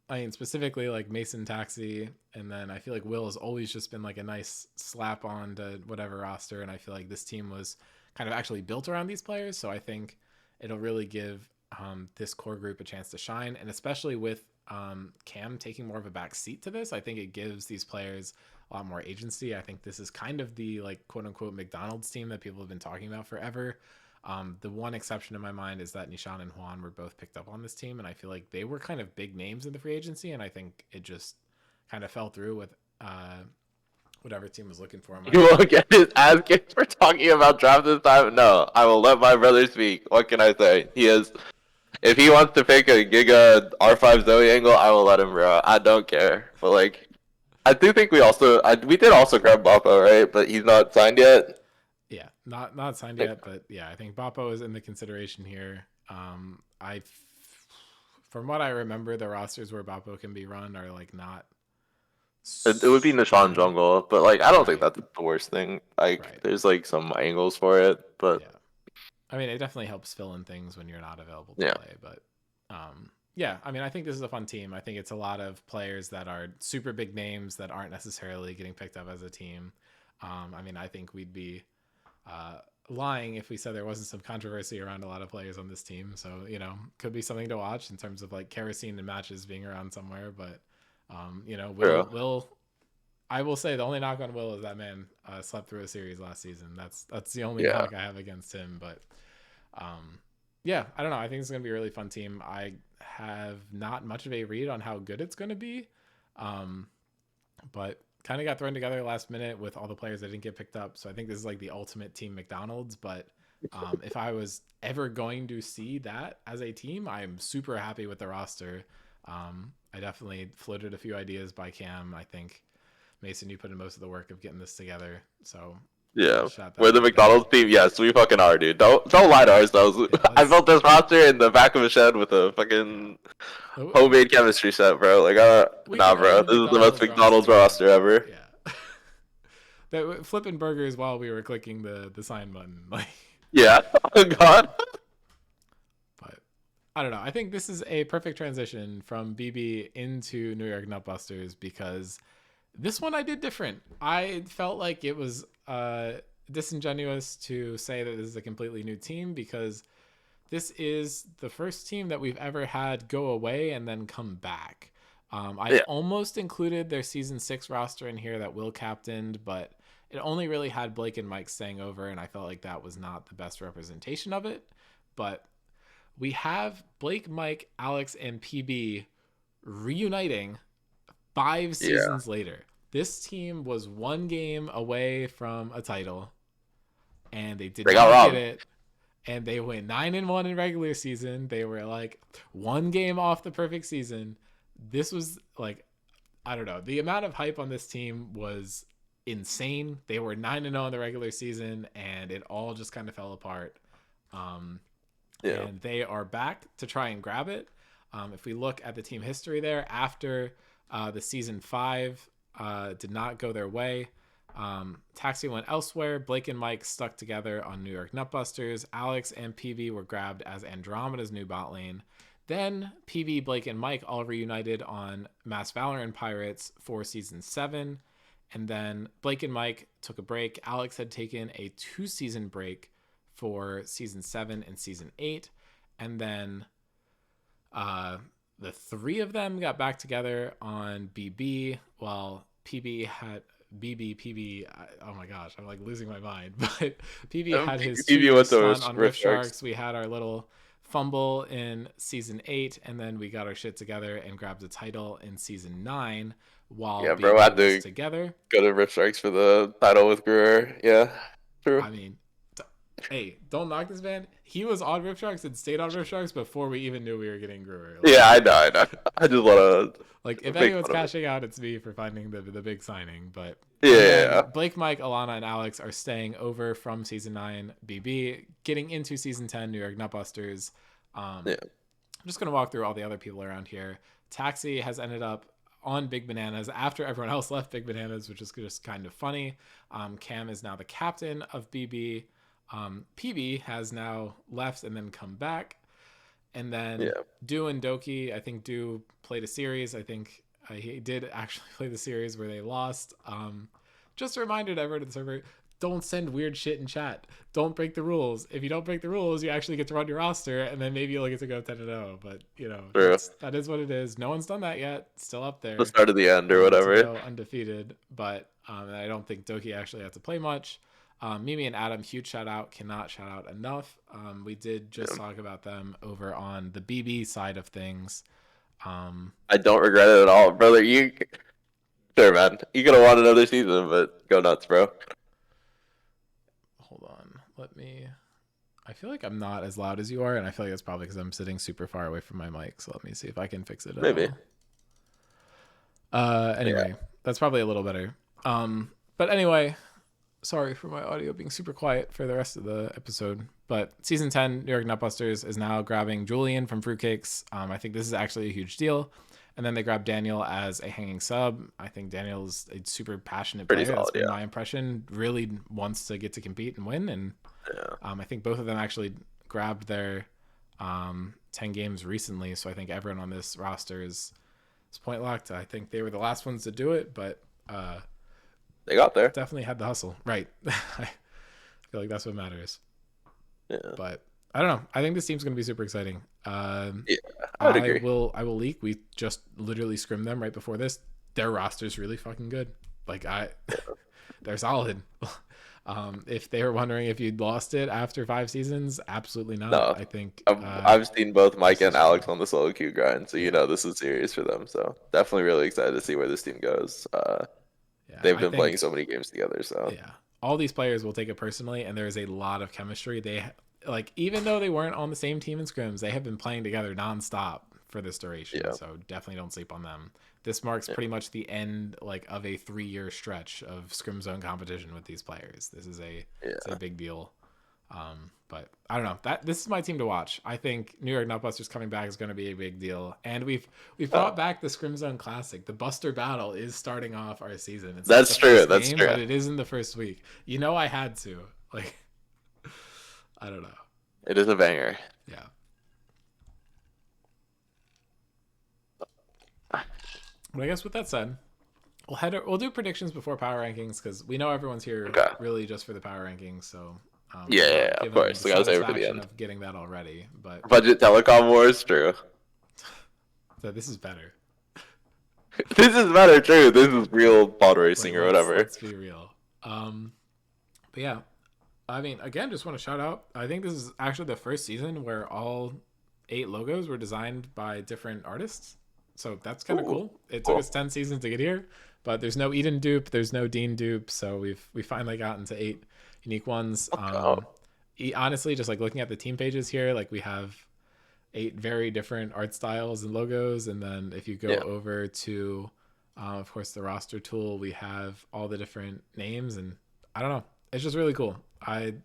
mean, specifically like Mason Taxi, and then I feel like Will has always just been like a nice slap on to whatever roster, and I feel like this team was kind of actually built around these players, so I think it'll really give this core group a chance to shine, and especially with Cam taking more of a back seat to this, I think it gives these players a lot more agency. I think this is kind of the like quote unquote McDonald's team that people have been talking about forever. The one exception in my mind is that Nishan and Juan were both picked up on this team, and I feel like they were kind of big names in the free agency, and I think it just kind of fell through with whatever team was looking for him. You will get his ass kicked for talking about draft this time? No, I will let my brother speak. What can I say? If he wants to pick a Giga R5 Zoe angle, I will let him, bro. I don't care. But like, I do think we did also grab Boppo, right? But he's not signed yet. Yeah, not signed yet, but yeah, I think Boppo is in the consideration here. From what I remember, the rosters where Boppo can be run are like not. It would be Nishan jungle, but like I don't think Right. that's the worst thing. Like Right. there's like some angles for it, but Yeah. I mean, it definitely helps fill in things when you're not available to yeah, play, but yeah, I mean, I think this is a fun team. I think it's a lot of players that are super big names that aren't necessarily getting picked up as a team. I mean, I think we'd be lying if we said there wasn't some controversy around a lot of players on this team. So, could be something to watch in terms of like kerosene and matches being around somewhere. But, true. Will, I will say the only knock on Will is that man slept through a series last season. That's the only Yeah, knock I have against him. But, yeah, I don't know. I think it's going to be a really fun team. I have not much of a read on how good it's going to be. But kind of got thrown together last minute with all the players that didn't get picked up. So I think this is like the ultimate team McDonald's. But if I was ever going to see that as a team, I'm super happy with the roster. I definitely floated a few ideas by Cam. I think Mason, you put in most of the work of getting this together. So yeah. shout We're that the out there. McDonald's team. Yes, we fucking are, dude. Don't lie to ourselves. Yeah, I built this roster in the back of a shed with a fucking yeah. homemade chemistry set, bro. Like, We nah, can bro. own This is the most McDonald's McDonald's roster ever. Yeah. That flipping burgers while we were clicking the sign button. Like, Yeah. Oh God. but I don't know. I think this is a perfect transition from BB into New York Nutbusters because this one I did different. I felt like it was disingenuous to say that this is a completely new team because this is the first team that we've ever had go away and then come back. I Yeah. almost included their season 6 roster in here that Will captained, but it only really had Blake and Mike staying over, and I felt like that was not the best representation of it. But we have Blake, Mike, Alex, and PB reuniting 5 Yeah. seasons later. This team was one game away from a title, and they did They got not get robbed. it. And they went 9-1 in regular season. They were like one game off the perfect season. This was like, I don't know. The amount of hype on this team was insane. They were 9-0 in the regular season, and it all just kind of fell apart. Yeah. And they are back to try and grab it. If we look at the team history there, after the season 5 did not go their way, Taxi went elsewhere. Blake and Mike stuck together on New York Nutbusters. Alex and PB were grabbed as Andromeda's new bot lane. Then PB, Blake, and Mike all reunited on Mass Valorant Pirates for Season 7. And then Blake and Mike took a break. Alex had taken a 2-season break for Season 7 and Season 8. And then the three of them got back together on BB while PB had PB. Oh my gosh, I'm like losing my mind. But PB had his 2-year stunt on Rift Sharks. We had our little fumble in Season 8, and then we got our shit together and grabbed the title in Season 9 while bro, I had BB was to together. go to Rift Sharks for the title with Greer. Yeah, true. I mean, hey, don't knock this man. He was on Rift Sharks and stayed on Rift Sharks before we even knew we were getting Brewer. Like, yeah, I know. I just want to like if anyone's cashing out, it's me for finding the big signing. But yeah, Blake, Mike, Alana, and Alex are staying over from Season 9 BB, getting into Season 10 New York Nutbusters. I'm just gonna walk through all the other people around here. Taxi has ended up on Big Bananas after everyone else left Big Bananas, which is just kind of funny. Cam is now the captain of BB. PB has now left and then come back. And then Do and Doki, I think Do played a series. I think he did actually play the series where they lost. Just a reminder to everyone in the server, don't send weird shit in chat. Don't break the rules. If you don't break the rules, you actually get to run your roster, and then maybe you'll get to go 10-0. But, you know, that is what it is. No one's done that yet. Still up there. The start of the end or whatever. To go undefeated. But I don't think Doki actually had to play much. Mimi and Adam, huge shout out. Cannot shout out enough. We did just talk about them over on the BB side of things. I don't regret it at all, brother. Sure, man. You could have won another season, but go nuts, bro. Hold on. I feel like I'm not as loud as you are, and I feel like that's probably because I'm sitting super far away from my mic. So let me see if I can fix it. Maybe. Anyway, that's probably a little better. But anyway, sorry for my audio being super quiet for the rest of the episode. But Season 10, New York Nutbusters is now grabbing Julian from Fruitcakes. I think this is actually a huge deal. And then they grabbed Daniel as a hanging sub. I think Daniel's a super passionate player. That's been my impression. Really wants to get to compete and win. And I think both of them actually grabbed their 10 games recently. So I think everyone on this roster is point locked. I think they were the last ones to do it, but they got there. Definitely had the hustle. Right. I feel like that's what matters. Yeah. But I don't know. I think this team's going to be super exciting. I would agree. I will leak. We just literally scrimmed them right before this. Their roster's really fucking good. Like they're solid. If they were wondering if you'd lost it after 5 seasons, absolutely not. No, I think I've seen both Mike and Alex on the solo queue grind, so this is serious for them. So definitely really excited to see where this team goes. They've been playing so many games together. So all these players will take it personally, and there is a lot of chemistry. They even though they weren't on the same team in scrims, they have been playing together nonstop for this duration. So definitely don't sleep on them. This marks pretty much the end of a 3-year stretch of scrim zone competition with these players. This is it's a big deal. But I don't know. This is my team to watch. I think New York Nutbusters coming back is going to be a big deal. And we've brought back the Scrim Zone Classic. The Buster Battle is starting off our season. That's true. That's true. But it is in the first week. I had to. I don't know. It is a banger. Yeah. But I guess with that said, we'll do predictions before power rankings because we know everyone's here really just for the power rankings. So of course. We gotta save it for the end. Of getting that already, but budget telecom wars, true. So this is better. This is better, true. This is real pod racing or whatever. Let's be real. But yeah, I mean, again, just want to shout out. I think this is actually the first season where all 8 logos were designed by different artists. So that's kind of cool. It took us 10 seasons to get here, but there's no Eden dupe, there's no Dean dupe, so we finally got into 8 unique ones. Honestly, just looking at the team pages here, we have 8 very different art styles and logos, and then if you go over to of course the roster tool, we have all the different names, and I don't know, it's just really cool. I've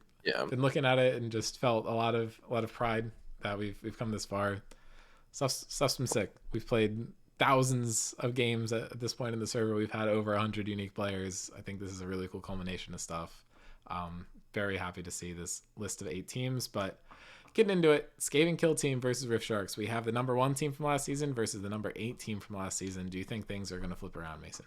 been looking at it and just felt a lot of pride that we've come this far. Stuff's been sick. We've played thousands of games at this point in the server. We've had over 100 unique players. I think this is a really cool culmination of stuff. Very happy to see this list of 8 teams, but getting into it, Skaven Kill Team versus Rift Sharks. We have the number 1 team from last season versus the number 8 team from last season. Do you think things are going to flip around, Mason?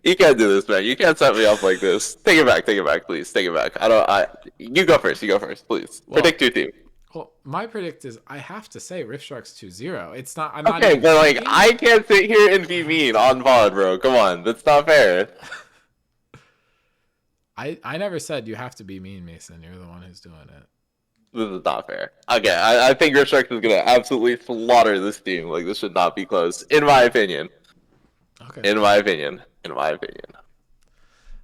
You can't do this, man. You can't set me up like this. Take it back. Take it back, please. Take it back. I don't. You go first. You go first, please. Well, Predict your team. Well, my predict is I have to say Rift Sharks 2-0. It's not. I'm not. Okay, Even but like thinking. I can't sit here and be mean on VOD, bro. Come on, that's not fair. I never said you have to be mean, Mason. You're the one who's doing it. This is not fair. Okay, I think Rift Sharks is gonna absolutely slaughter this team. Like this should not be close, in my opinion. Okay. In my opinion. In my opinion.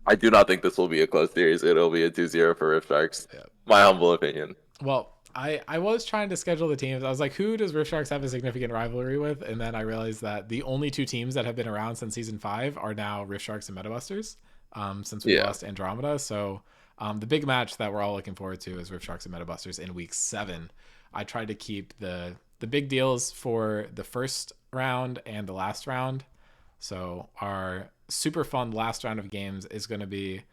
I do not think this will be a close series. It'll be a 2-0 for Rift Sharks. Yeah. My humble opinion. Well, I was trying to schedule the teams. I was like, who does Rift Sharks have a significant rivalry with? And then I realized that the only 2 teams that have been around since season 5 are now Rift Sharks and Metabusters. Since we lost Andromeda. So the big match that we're all looking forward to is Rift Sharks and Metabusters in week 7. I tried to keep the big deals for the first round and the last round. So our super fun last round of games is going to be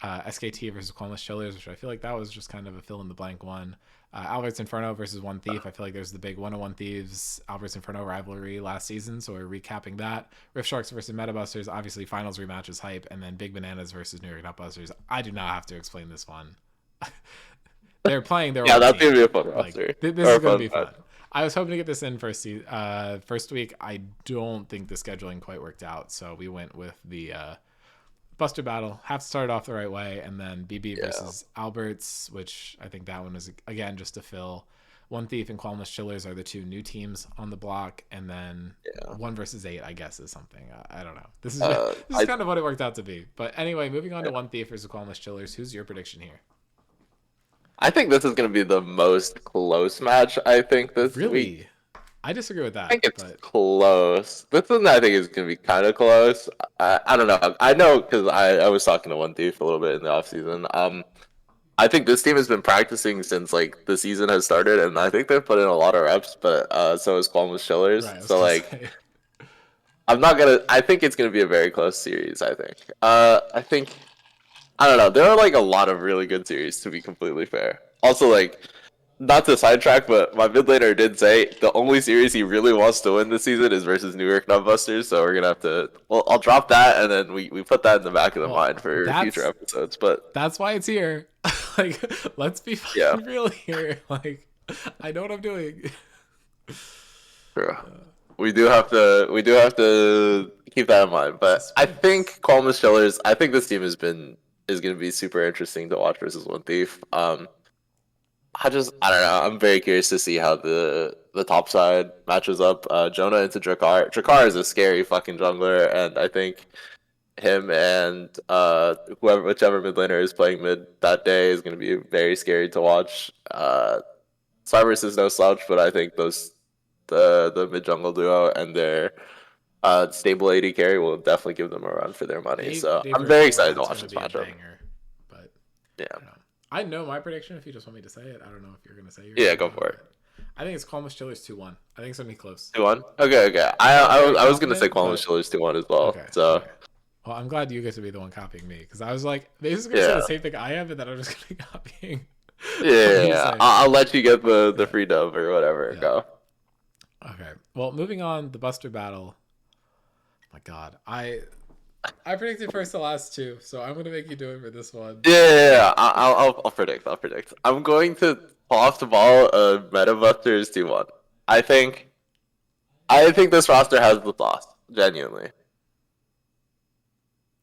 SKT versus Qualmless Chillers, which I feel like that was just kind of a fill in the blank one. Albert's Inferno versus One Thief. I feel like there's the big 101 Thieves Albert's Inferno rivalry last season, so we're recapping that. Rift Sharks versus Metabusters, obviously finals rematch is hype, and then Big Bananas versus New York Nutbusters. I do not have to explain this one. They're playing their own that's team. gonna be a fun roster. This is gonna be fun. I was hoping to get this in first week. I don't think the scheduling quite worked out, so we went with the Buster Battle. Have to start off the right way, and then BB versus Alberts, which I think that one is again just to fill. One Thief and Qualmless Chillers are the 2 new teams on the block, and then 1 versus 8, I guess, is something. I don't know. This is kind of what it worked out to be. But anyway, moving on to One Thief versus Qualmless Chillers. Who's your prediction here? I think this is going to be the most close match, I think, this week. I disagree with that. I think it's close. This one I think is going to be kind of close. I don't know. I know because I was talking to One Thief a little bit in the offseason. I think this team has been practicing since like the season has started, and I think they've put in a lot of reps, but so is Qualmless Chillers. Right, so like I think it's going to be a very close series, I think. I don't know. There are like a lot of really good series, to be completely fair. Also, like, not to sidetrack, but my mid laner did say the only series he really wants to win this season is versus New York Nutbusters. So we're gonna have to. Well, I'll drop that, and then we put that in the back of the mind for future episodes. But that's why it's here. Like, let's be fucking real here. Like, I know what I'm doing. True. We do have to keep that in mind. But I think Qualmless Chillers. I think this team is going to be super interesting to watch versus One Thief. I don't know. I'm very curious to see how the top side matches up. Jonah into Drakkar. Drakkar is a scary fucking jungler, and I think him and whichever mid laner is playing mid that day is going to be very scary to watch. Cyrus is no slouch, but I think the mid jungle duo and their stable AD carry will definitely give them a run for their money. I'm very excited to watch this matchup. But yeah, I know my prediction. If you just want me to say it, I don't know if you're gonna say yours. Yeah, go for it. I think it's Qualmless Chillers 2-1. I think it's gonna be close. 2-1. Okay. I was gonna say Qualmless Chillers 2-1 as well. Okay, so. Okay. Well, I'm glad you get to be the one copying me, because I was like, this is gonna say the same thing I am, and then I'm just gonna be copying. Yeah. I'll let you get the free dub or whatever. Yeah. Go. Okay. Well, moving on, the Buster Battle. Oh my God, I predicted first to last 2, so I'm gonna make you do it for this one. Yeah. I'll predict. I'm going to pull off the ball. Metabusters 2-1. I think this roster has the sauce. Genuinely.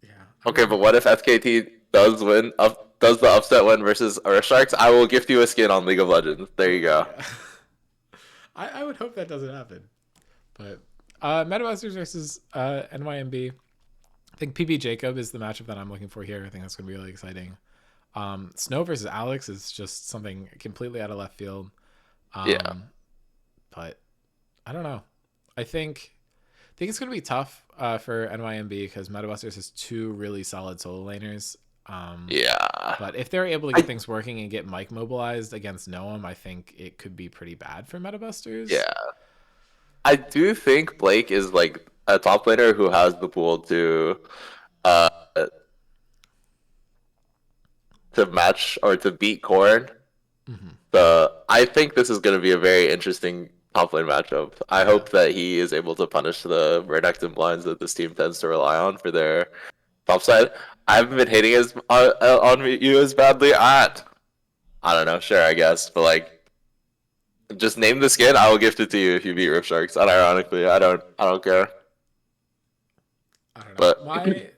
Yeah. Okay, but what if SKT does the upset win versus Rift Sharks? I will gift you a skin on League of Legends. There you go. Yeah. I would hope that doesn't happen. But Metabusters versus NYMB. I think PB Jacob is the matchup that I'm looking for here. I think that's going to be really exciting. Snow versus Alex is just something completely out of left field. But I don't know. I think it's going to be tough for NYMB because Metabusters has 2 really solid solo laners. Yeah. But if they're able to get I things working and get Mike mobilized against Noam, I think it could be pretty bad for Metabusters. yeah. I do think Blake is like a top laner who has the pool uh to match or to beat Corrin. Mm-hmm. I think this is going to be a very interesting top lane matchup. I Yeah. hope that he is able to punish the Renekton blinds that this team tends to rely on for their top side. I haven't been hitting as on you as badly. I don't know. Sure, I guess, but like, just name the skin. I will gift it to you if you beat Rift Sharks. Unironically, I don't care. I don't know. But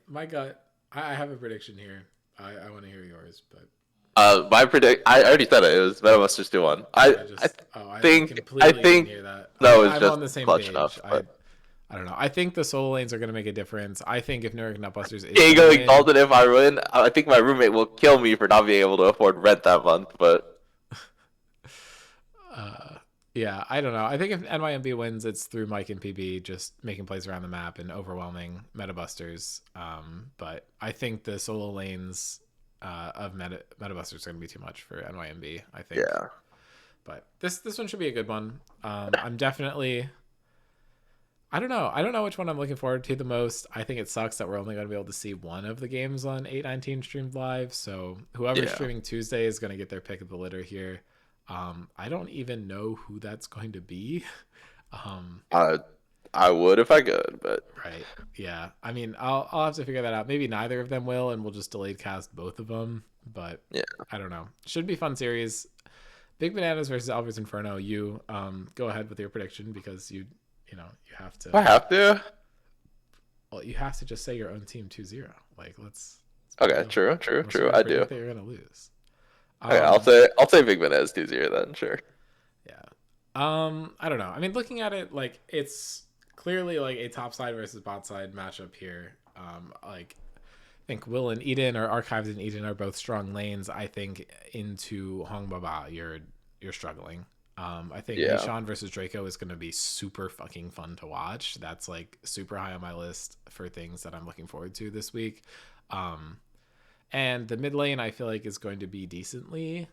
My gut. I have a prediction here. I want to hear yours, but I already said it. It was MetaMasters 2-1. I just I I completely didn't think hear that. no, it's I'm just on the same clutch page. enough. But I don't know. I think the solo lanes are going to make a difference. I think if Nurgle Nutbusters is going to Diego win, exalted if I win. I think my roommate will kill me for not being able to afford rent that month. But uh, yeah, I don't know. I think if NYMB wins, it's through Mike and PB just making plays around the map and overwhelming Metabusters. But I think the solo lanes of Metabusters are going to be too much for NYMB. I think. yeah, But this one should be a good one. I'm definitely. I don't know. I don't know which one I'm looking forward to the most. I think it sucks that we're only going to be able to see one of the games on 819 streamed live. So whoever's yeah. streaming Tuesday is going to get their pick of the litter here. I don't even know who that's going to be. Um, I would if I could, but right. Yeah. I mean, I'll have to figure that out. Maybe neither of them will, and we'll just delayed cast both of them. But yeah. I don't know. Should be fun series. Big Bananas versus Alvarez Inferno. You go ahead with your prediction because you have to. I have to. Well, you have to just say your own team 2-0. Like let's be Okay, real. true. Gonna I do. predict that you're gonna lose. Okay, Um, I'll say Big Ben as 2-0 then. Sure. yeah. I don't know. I mean, looking at it, like it's clearly like a top side versus bot side matchup here. Like I think Will and Eden or Archives and Eden are both strong lanes. I think into Hong Baba, you're struggling. I think Yeah. Nishan versus Draco is going to be super fucking fun to watch. That's like super high on my list for things that I'm looking forward to this week. Um, and the mid lane, I feel like is going to be decently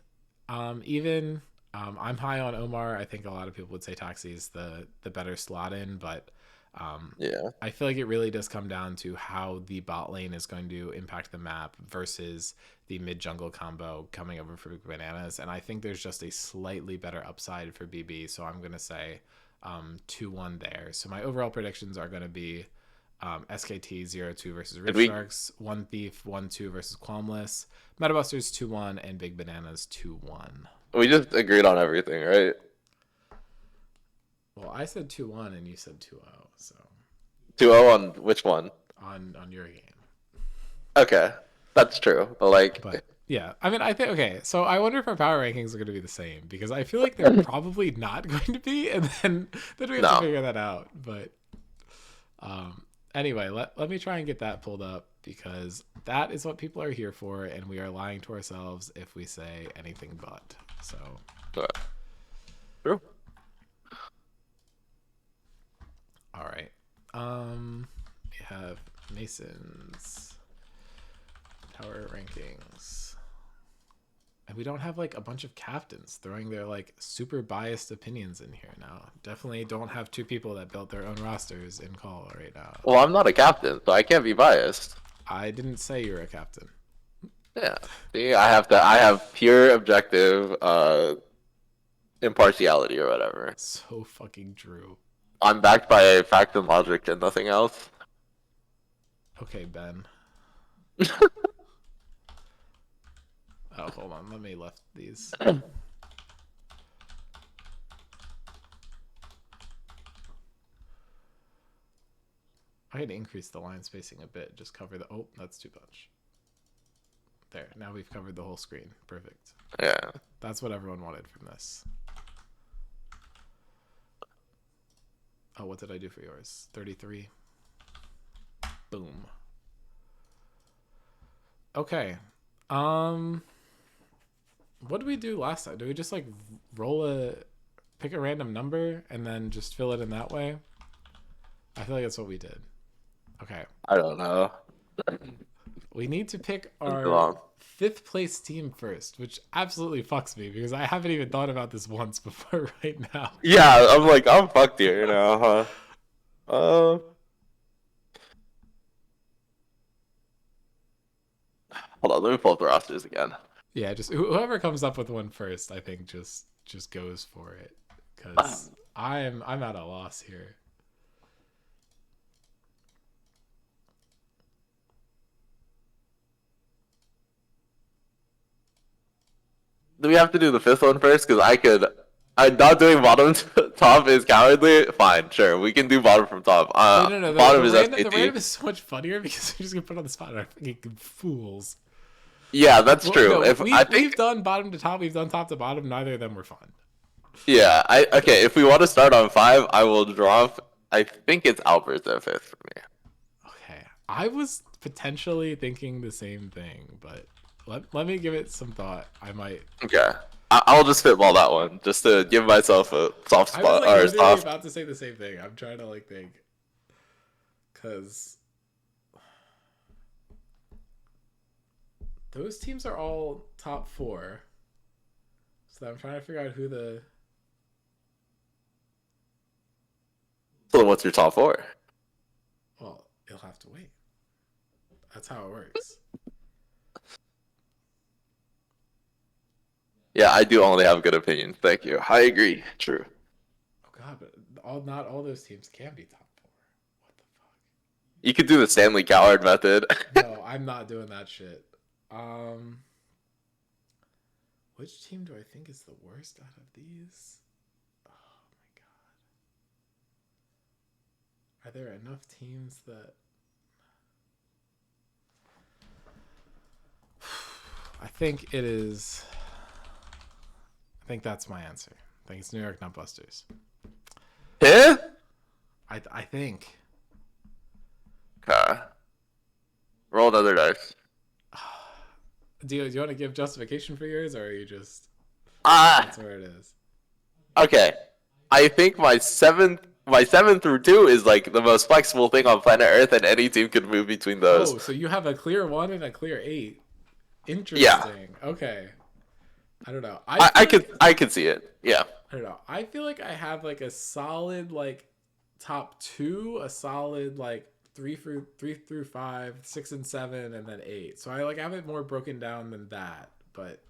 even. I'm high on Omar. I think a lot of people would say Taxi is the better slot in, but Yeah. I feel like it really does come down to how the bot lane is going to impact the map versus the mid jungle combo coming over for Bananas. And I think there's just a slightly better upside for BB. So I'm going to say 2-1 there. So my overall predictions are going to be SKT 0-2 versus Did Rift we Sharks, 1 Thief 1-2 versus Qualmless, Metabusters 2-1, and Big Bananas 2-1. we just agreed on everything, right? Well, I said 2-1 and you said 2-0. So 2-0 on which one? on your game. Okay. That's true. But like But yeah, I mean, I think okay. So I wonder if our power rankings are going to be the same because I feel like they're probably not going to be, and then we have to no. figure that out. But anyway, let me try and get that pulled up because that is what people are here for, and we are lying to ourselves if we say anything but. So True. all right, we have Mason's power rankings. And we don't have like a bunch of captains throwing their like super biased opinions in here now. Definitely don't have two people that built their own rosters in call right now. Well, I'm not a captain, so I can't be biased. I didn't say you're a captain. Yeah. See, I have pure objective impartiality or whatever. So fucking Drew. I'm backed by fact and logic and nothing else. Okay, Ben. Oh, hold on. Let me left these. I had to increase the line spacing a bit. Just cover the... Oh, that's too much. There. Now we've covered the whole screen. Perfect. Yeah. That's what everyone wanted from this. Oh, what did I do for yours? 33. Boom. Okay. What did we do last time? Did we just like pick a random number and then just fill it in that way? I feel like that's what we did. Okay. I don't know. We need to pick Wouldn't be our long. fifth place team first, which absolutely fucks me because I haven't even thought about this once before right now. Yeah, I'm like, I'm fucked here now, huh? Uh, hold on, let me pull up the rosters again. Yeah, just whoever comes up with one first, I think just goes for it Uh, because I'm at a loss here. Do we have to do the fifth one first? Because I could. I'm not doing bottom to top is cowardly. Fine, sure, we can do bottom from top. Wait, no, no, Bottom is the SKT. random is so much funnier because you're just gonna put on the spot and I'm thinking fools. Yeah, that's Well, true. no, If I we've think, done bottom to top, we've done top to bottom. Neither of them were fun. yeah, I okay. If we want to start on five, I will drop. I think it's Albert's at fifth for me. Okay, I was potentially thinking the same thing, but let me give it some thought. I might. Okay, I'll just spitball that one just to give myself a soft I was spot like or literally soft. about to say the same thing. I'm trying to like think because those teams are all top four. So I'm trying to figure out who the. So what's your top four? Well, you'll have to wait. That's how it works. Yeah, I do only have good opinions. Thank you. I agree. True. Oh God, but not all those teams can be top four. What the fuck? You could do the Stanley Coward method. No, I'm not doing that shit. Um, which team do I think is the worst out of these? Oh my God. Are there enough teams that I think it is. I think that's my answer. I think it's New York Nutbusters. Yeah? I think. Okay. Roll another dice. Do you want to give justification for yours, or are you just Ah, that's where it is? okay. I think my seven through two is like the most flexible thing on planet Earth, and any team could move between those. Oh, so you have a clear 1 and a clear 8. Yeah, Interesting. Okay. I don't know. I could see it. Yeah. I don't know. I feel like I have like a solid like top 2, a solid like 3 through 5, 6 and 7, and then 8. So I like have it more broken down than that. But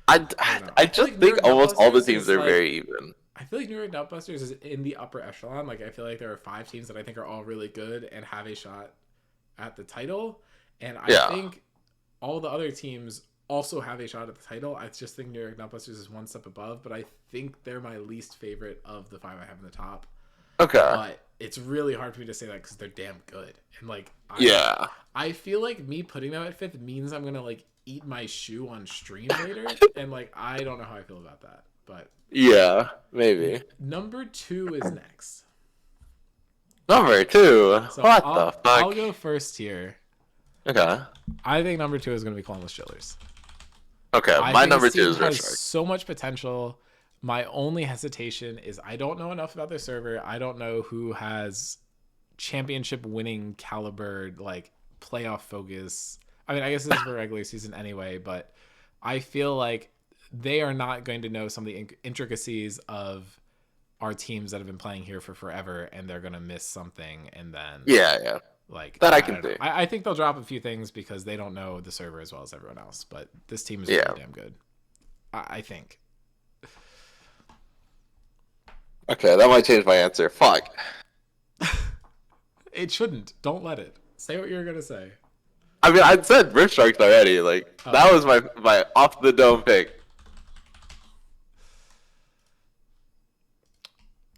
I don't know. I I feel just like New think York almost all the Nutbusters teams is are like very even. I feel like New York Nutbusters is in the upper echelon. Like I feel like there are 5 teams that I think are all really good and have a shot at the title, and I Yeah. think all the other teams also have a shot at the title. I just think New York Nutbusters is one step above, but I think they're my least favorite of the 5 I have in the top. Okay. But it's really hard for me to say that because they're damn good, and like Yeah. I feel like me putting them at 5th means I'm gonna like eat my shoe on stream later, and like I don't know how I feel about that. But Yeah. Maybe. number 2 is next. Number two. So What the I'll fuck? go first here. Okay. I think number 2 is going to be Columbus Chillers. Okay. I My think number this two team is Red has Shark. so much potential. My only hesitation is I don't know enough about their server. I don't know who has championship winning caliber, like playoff focus. I mean, I guess this is for regular season anyway, but I feel like they are not going to know some of the intricacies of our teams that have been playing here for forever, and they're going to miss something, and then Yeah. Yeah. like That I I can don't know. see. I think they'll drop a few things because they don't know the server as well as everyone else. But this team is Yeah. really damn good. I think. Okay. That might change my answer. Fuck. It shouldn't. Don't let it. Say what you're gonna say. I mean, I said Rift Sharks already. Like Oh. that was my off the dome pick.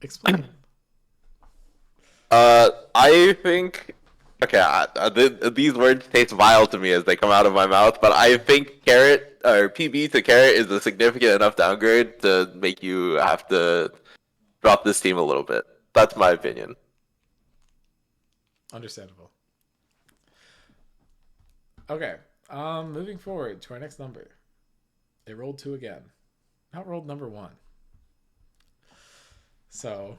Explain. I think. Okay, these words taste vile to me as they come out of my mouth, but I think Carrot or PB to Carrot is a significant enough downgrade to make you have to drop this team a little bit. That's my opinion. Understandable. Okay. Moving forward to our next number. They rolled 2 again. Not rolled number 1. So,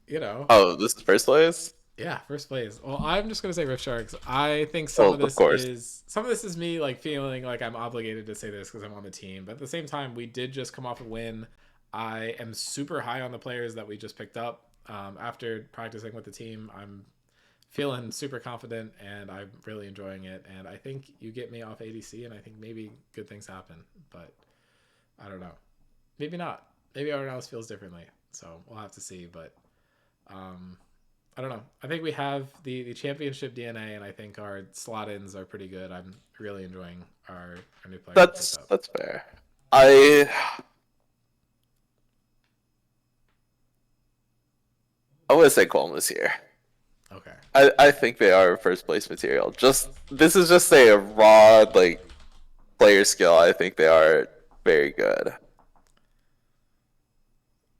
you know. Oh, this is first place? Yeah, first place. Well, I'm just gonna say Rift Sharks. I think Well, of course. some of this is me like feeling like I'm obligated to say this because I'm on the team. But at the same time, we did just come off a win. I am super high on the players that we just picked up. After practicing with the team, I'm feeling super confident and I'm really enjoying it. And I think you get me off ADC, and I think maybe good things happen. But I don't know. Maybe not. Maybe everyone else feels differently. So we'll have to see. But um, I don't know. I think we have the championship DNA, and I think our slot ins are pretty good. I'm really enjoying our new players we picked up. That's fair. I I would say Colm here. Okay. I think they are first place material. Just this is just a raw like player skill. I think they are very good.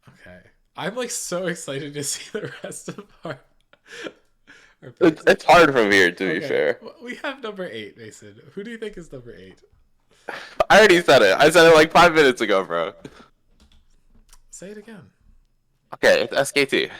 Okay. I'm like so excited to see the rest of our picks. It's hard from here to be Okay. fair. We have number 8, Mason. Who do you think is number 8? I already said it. I said it like 5 minutes ago, bro. Say it again. Okay, it's SKT.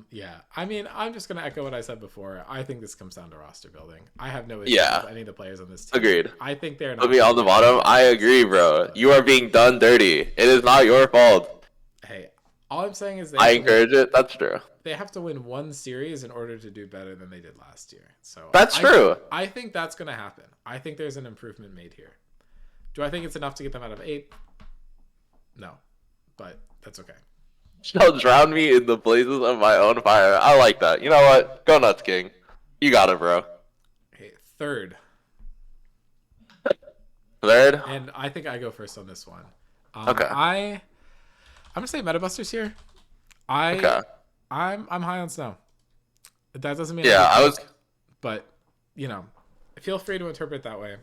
Yeah. I mean, I'm just gonna echo what I said before. I think this comes down to roster building. I have no issues Yeah, with any of the players on this team. agreed. I think they're Put not me on the bottom. I agree, bro. but You are being done dirty. It is not your fault. hey, all I'm saying is I encourage it. That's true. they have to win one series in order to do better than they did last year. So That's true. I think that's gonna happen. I think there's an improvement made here. Do I think it's enough to get them out of 8? No, but that's okay. Shall drown me in the blazes of my own fire. I like that. You know what? Go nuts, King. You got it, bro. Okay, third, Third? and I think I go first on this one. Okay. I'm gonna say Metabusters here. Okay. I'm high on Snow. That doesn't mean Yeah, I was. but you know, feel free to interpret it that way.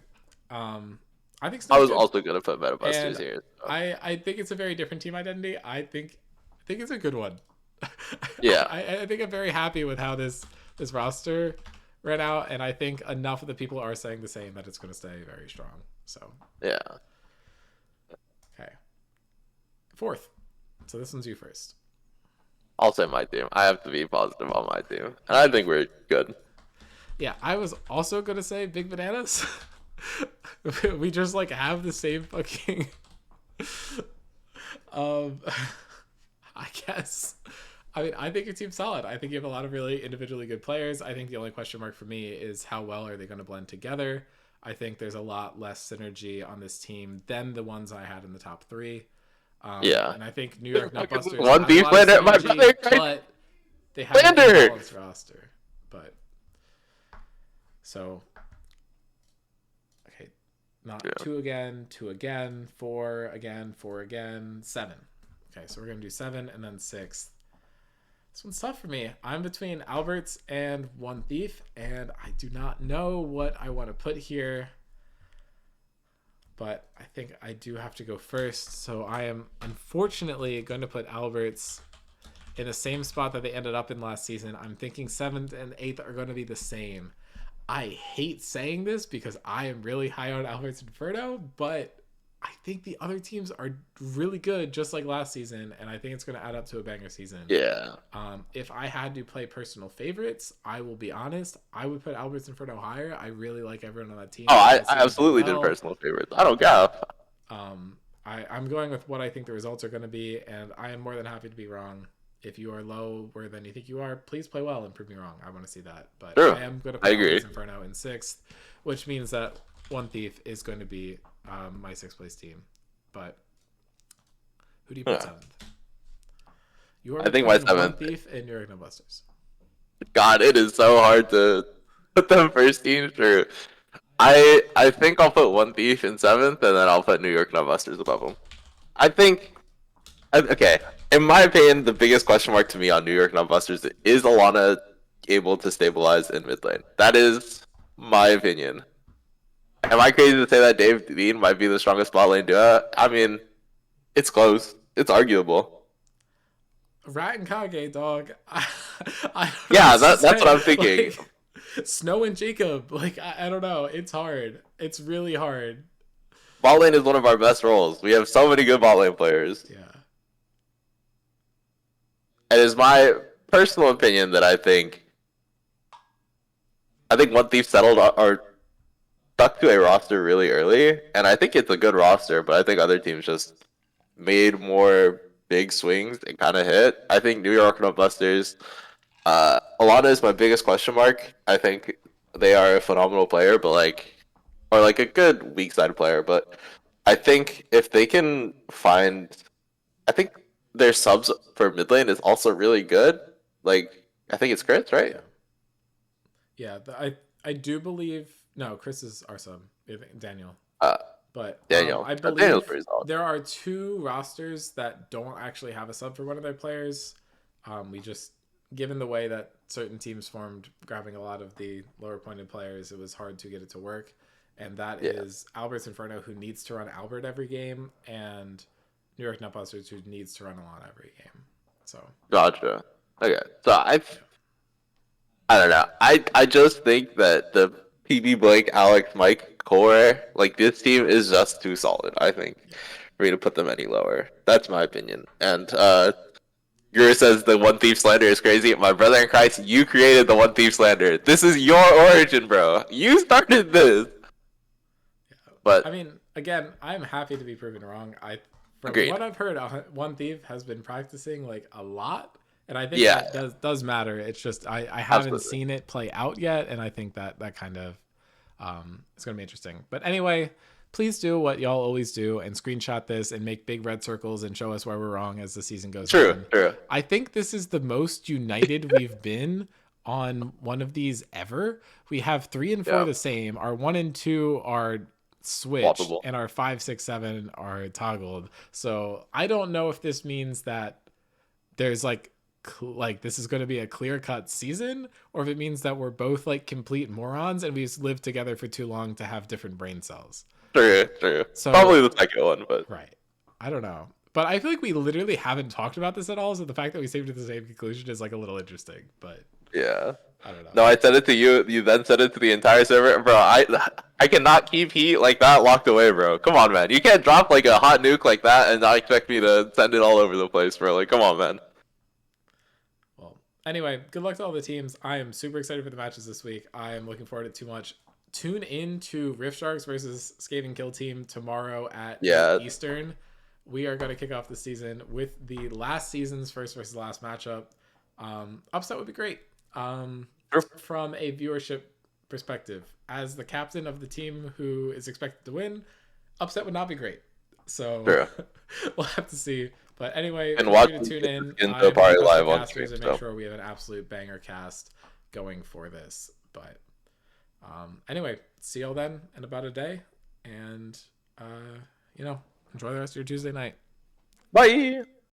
I think I Snow's was good. also gonna put Metabusters And here. So. I think it's a very different team identity. I think it's a good one. Yeah. I think I'm very happy with how this roster ran out, and I think enough of the people are saying the same that it's going to stay very strong. So Yeah. okay, fourth. So this one's you first. I'll say my team. I have to be positive on my team, and I think we're good. Yeah, I was also going to say Big Bananas. We just like have the same fucking um I guess. I mean, I think your team's solid. I think you have a lot of really individually good players. I think the only question mark for me is how well are they going to blend together. I think there's a lot less synergy on this team than the ones I had in the top 3. Yeah. And I think New York Nutbusters One have a lot of deflander, my synergy, brother. but they have an Deflander! imbalanced roster. But so okay, not Yeah. 2 again, 2 again, 4 again, 4 again, 7. Okay, so we're gonna do 7 and then 6th. This one's tough for me. I'm between Alberts and One Thief, and I do not know what I want to put here. But I think I do have to go first. So I am unfortunately going to put Alberts in the same spot that they ended up in last season. I'm thinking 7th and 8th are going to be the same. I hate saying this because I am really high on Alberts Inferno, but I think the other teams are really good, just like last season, and I think it's going to add up to a banger season. Yeah. If I had to play personal favorites, I will be honest, I would put Alberts Inferno higher. I really like everyone on that team. Oh, I absolutely did personal favorites. I don't care. I'm going with what I think the results are going to be, and I am more than happy to be wrong. If you are low where than you think you are, please play well and prove me wrong. I want to see that. But True. I am going to put Alberts Inferno in 6th, which means that One Thief is going to be my 6th place team. But who do you put 7th? You are I think my 7th. 7th. One Thief and New York Nutbusters. God, it is so hard to put them first team through. I think I'll put One Thief in 7th, and then I'll put New York Nutbusters above them. I think. Okay, in my opinion, the biggest question mark to me on New York Nutbusters is Alana able to stabilize in mid lane. That is my opinion. Am I crazy to say that Dave Dean might be the strongest bot lane duo? I mean, it's close. It's arguable. Rat and Kage, dog. Yeah, that's what I'm thinking. Like, Snow and Jacob. Like, I don't know. It's hard. It's really hard. Bot lane is one of our best roles. We have so many good bot lane players. Yeah. it is my personal opinion that I think One Thief settled or stuck to a roster really early, and I think it's a good roster, but I think other teams just made more big swings and kind of hit. I think New York Nutbusters, Alana is my biggest question mark. I think they are a phenomenal player, but or like a good weak side player. But I think if they can find, I think their subs for mid lane is also really good. Like I think it's Chris, right? Yeah. Yeah, I do believe no, Chris is our sub, Daniel. Uh, But Daniel. I Daniel's believe pretty solid. there are two rosters that don't actually have a sub for one of their players. We just, given the way that certain teams formed, grabbing a lot of the lower pointed players, it was hard to get it to work. And that Yeah, is Albert's Inferno, who needs to run Albert every game, and New York Nutbusters, who needs to run Alana every game. So, gotcha. Okay, so yeah. I don't know. I just think that the PB Blake, Alex, Mike core, like this team is just too solid, I think, Yeah. for me to put them any lower. That's my opinion. And Guru says the One Thief slander is crazy. My brother in Christ, you created the One Thief slander. This is your origin, bro. You started this. I But mean, again, I'm happy to be proven wrong. From agreed. what I've heard, One Thief has been practicing like a lot, and I think Yeah, that does matter. It's just I haven't absolutely. seen it play out yet, and I think that kind of is going to be interesting. But anyway, please do what y'all always do and screenshot this and make big red circles and show us where we're wrong as the season goes True, on. true. I think this is the most united we've been on one of these ever. We have 3 and 4 Yeah, the same. Our 1 and 2 are switched, swappable. and our 5, 6, 7 are toggled. So I don't know if this means that there's like this is going to be a clear cut season, or if it means that we're both like complete morons and we've lived together for too long to have different brain cells. True, true. So Probably the second one, but right, I don't know, but I feel like we literally haven't talked about this at all, so the fact that we came to the same conclusion is like a little interesting, but yeah. I don't know. No, I said it to you. You then said it to the entire server, bro. I cannot keep heat like that locked away, bro. Come on, man. You can't drop like a hot nuke like that and not expect me to send it all over the place, bro. Like, come on, man. Well, anyway, good luck to all the teams. I am super excited for the matches this week. I am looking forward to too much. Tune in to Rift Sharks versus Skaven Kill Team tomorrow at 8 Yeah, Eastern. We are going to kick off the season with the last season's first versus last matchup. Upset would be great. true, From a viewership perspective, as the captain of the team who is expected to win, upset would not be great. So true. we'll have to see. But anyway, And feel watch free to tune in. into I'm going to party push the live on stream. casters and make So sure we have an absolute banger cast going for this. But anyway, see y'all then in about a day. And, enjoy the rest of your Tuesday night. bye.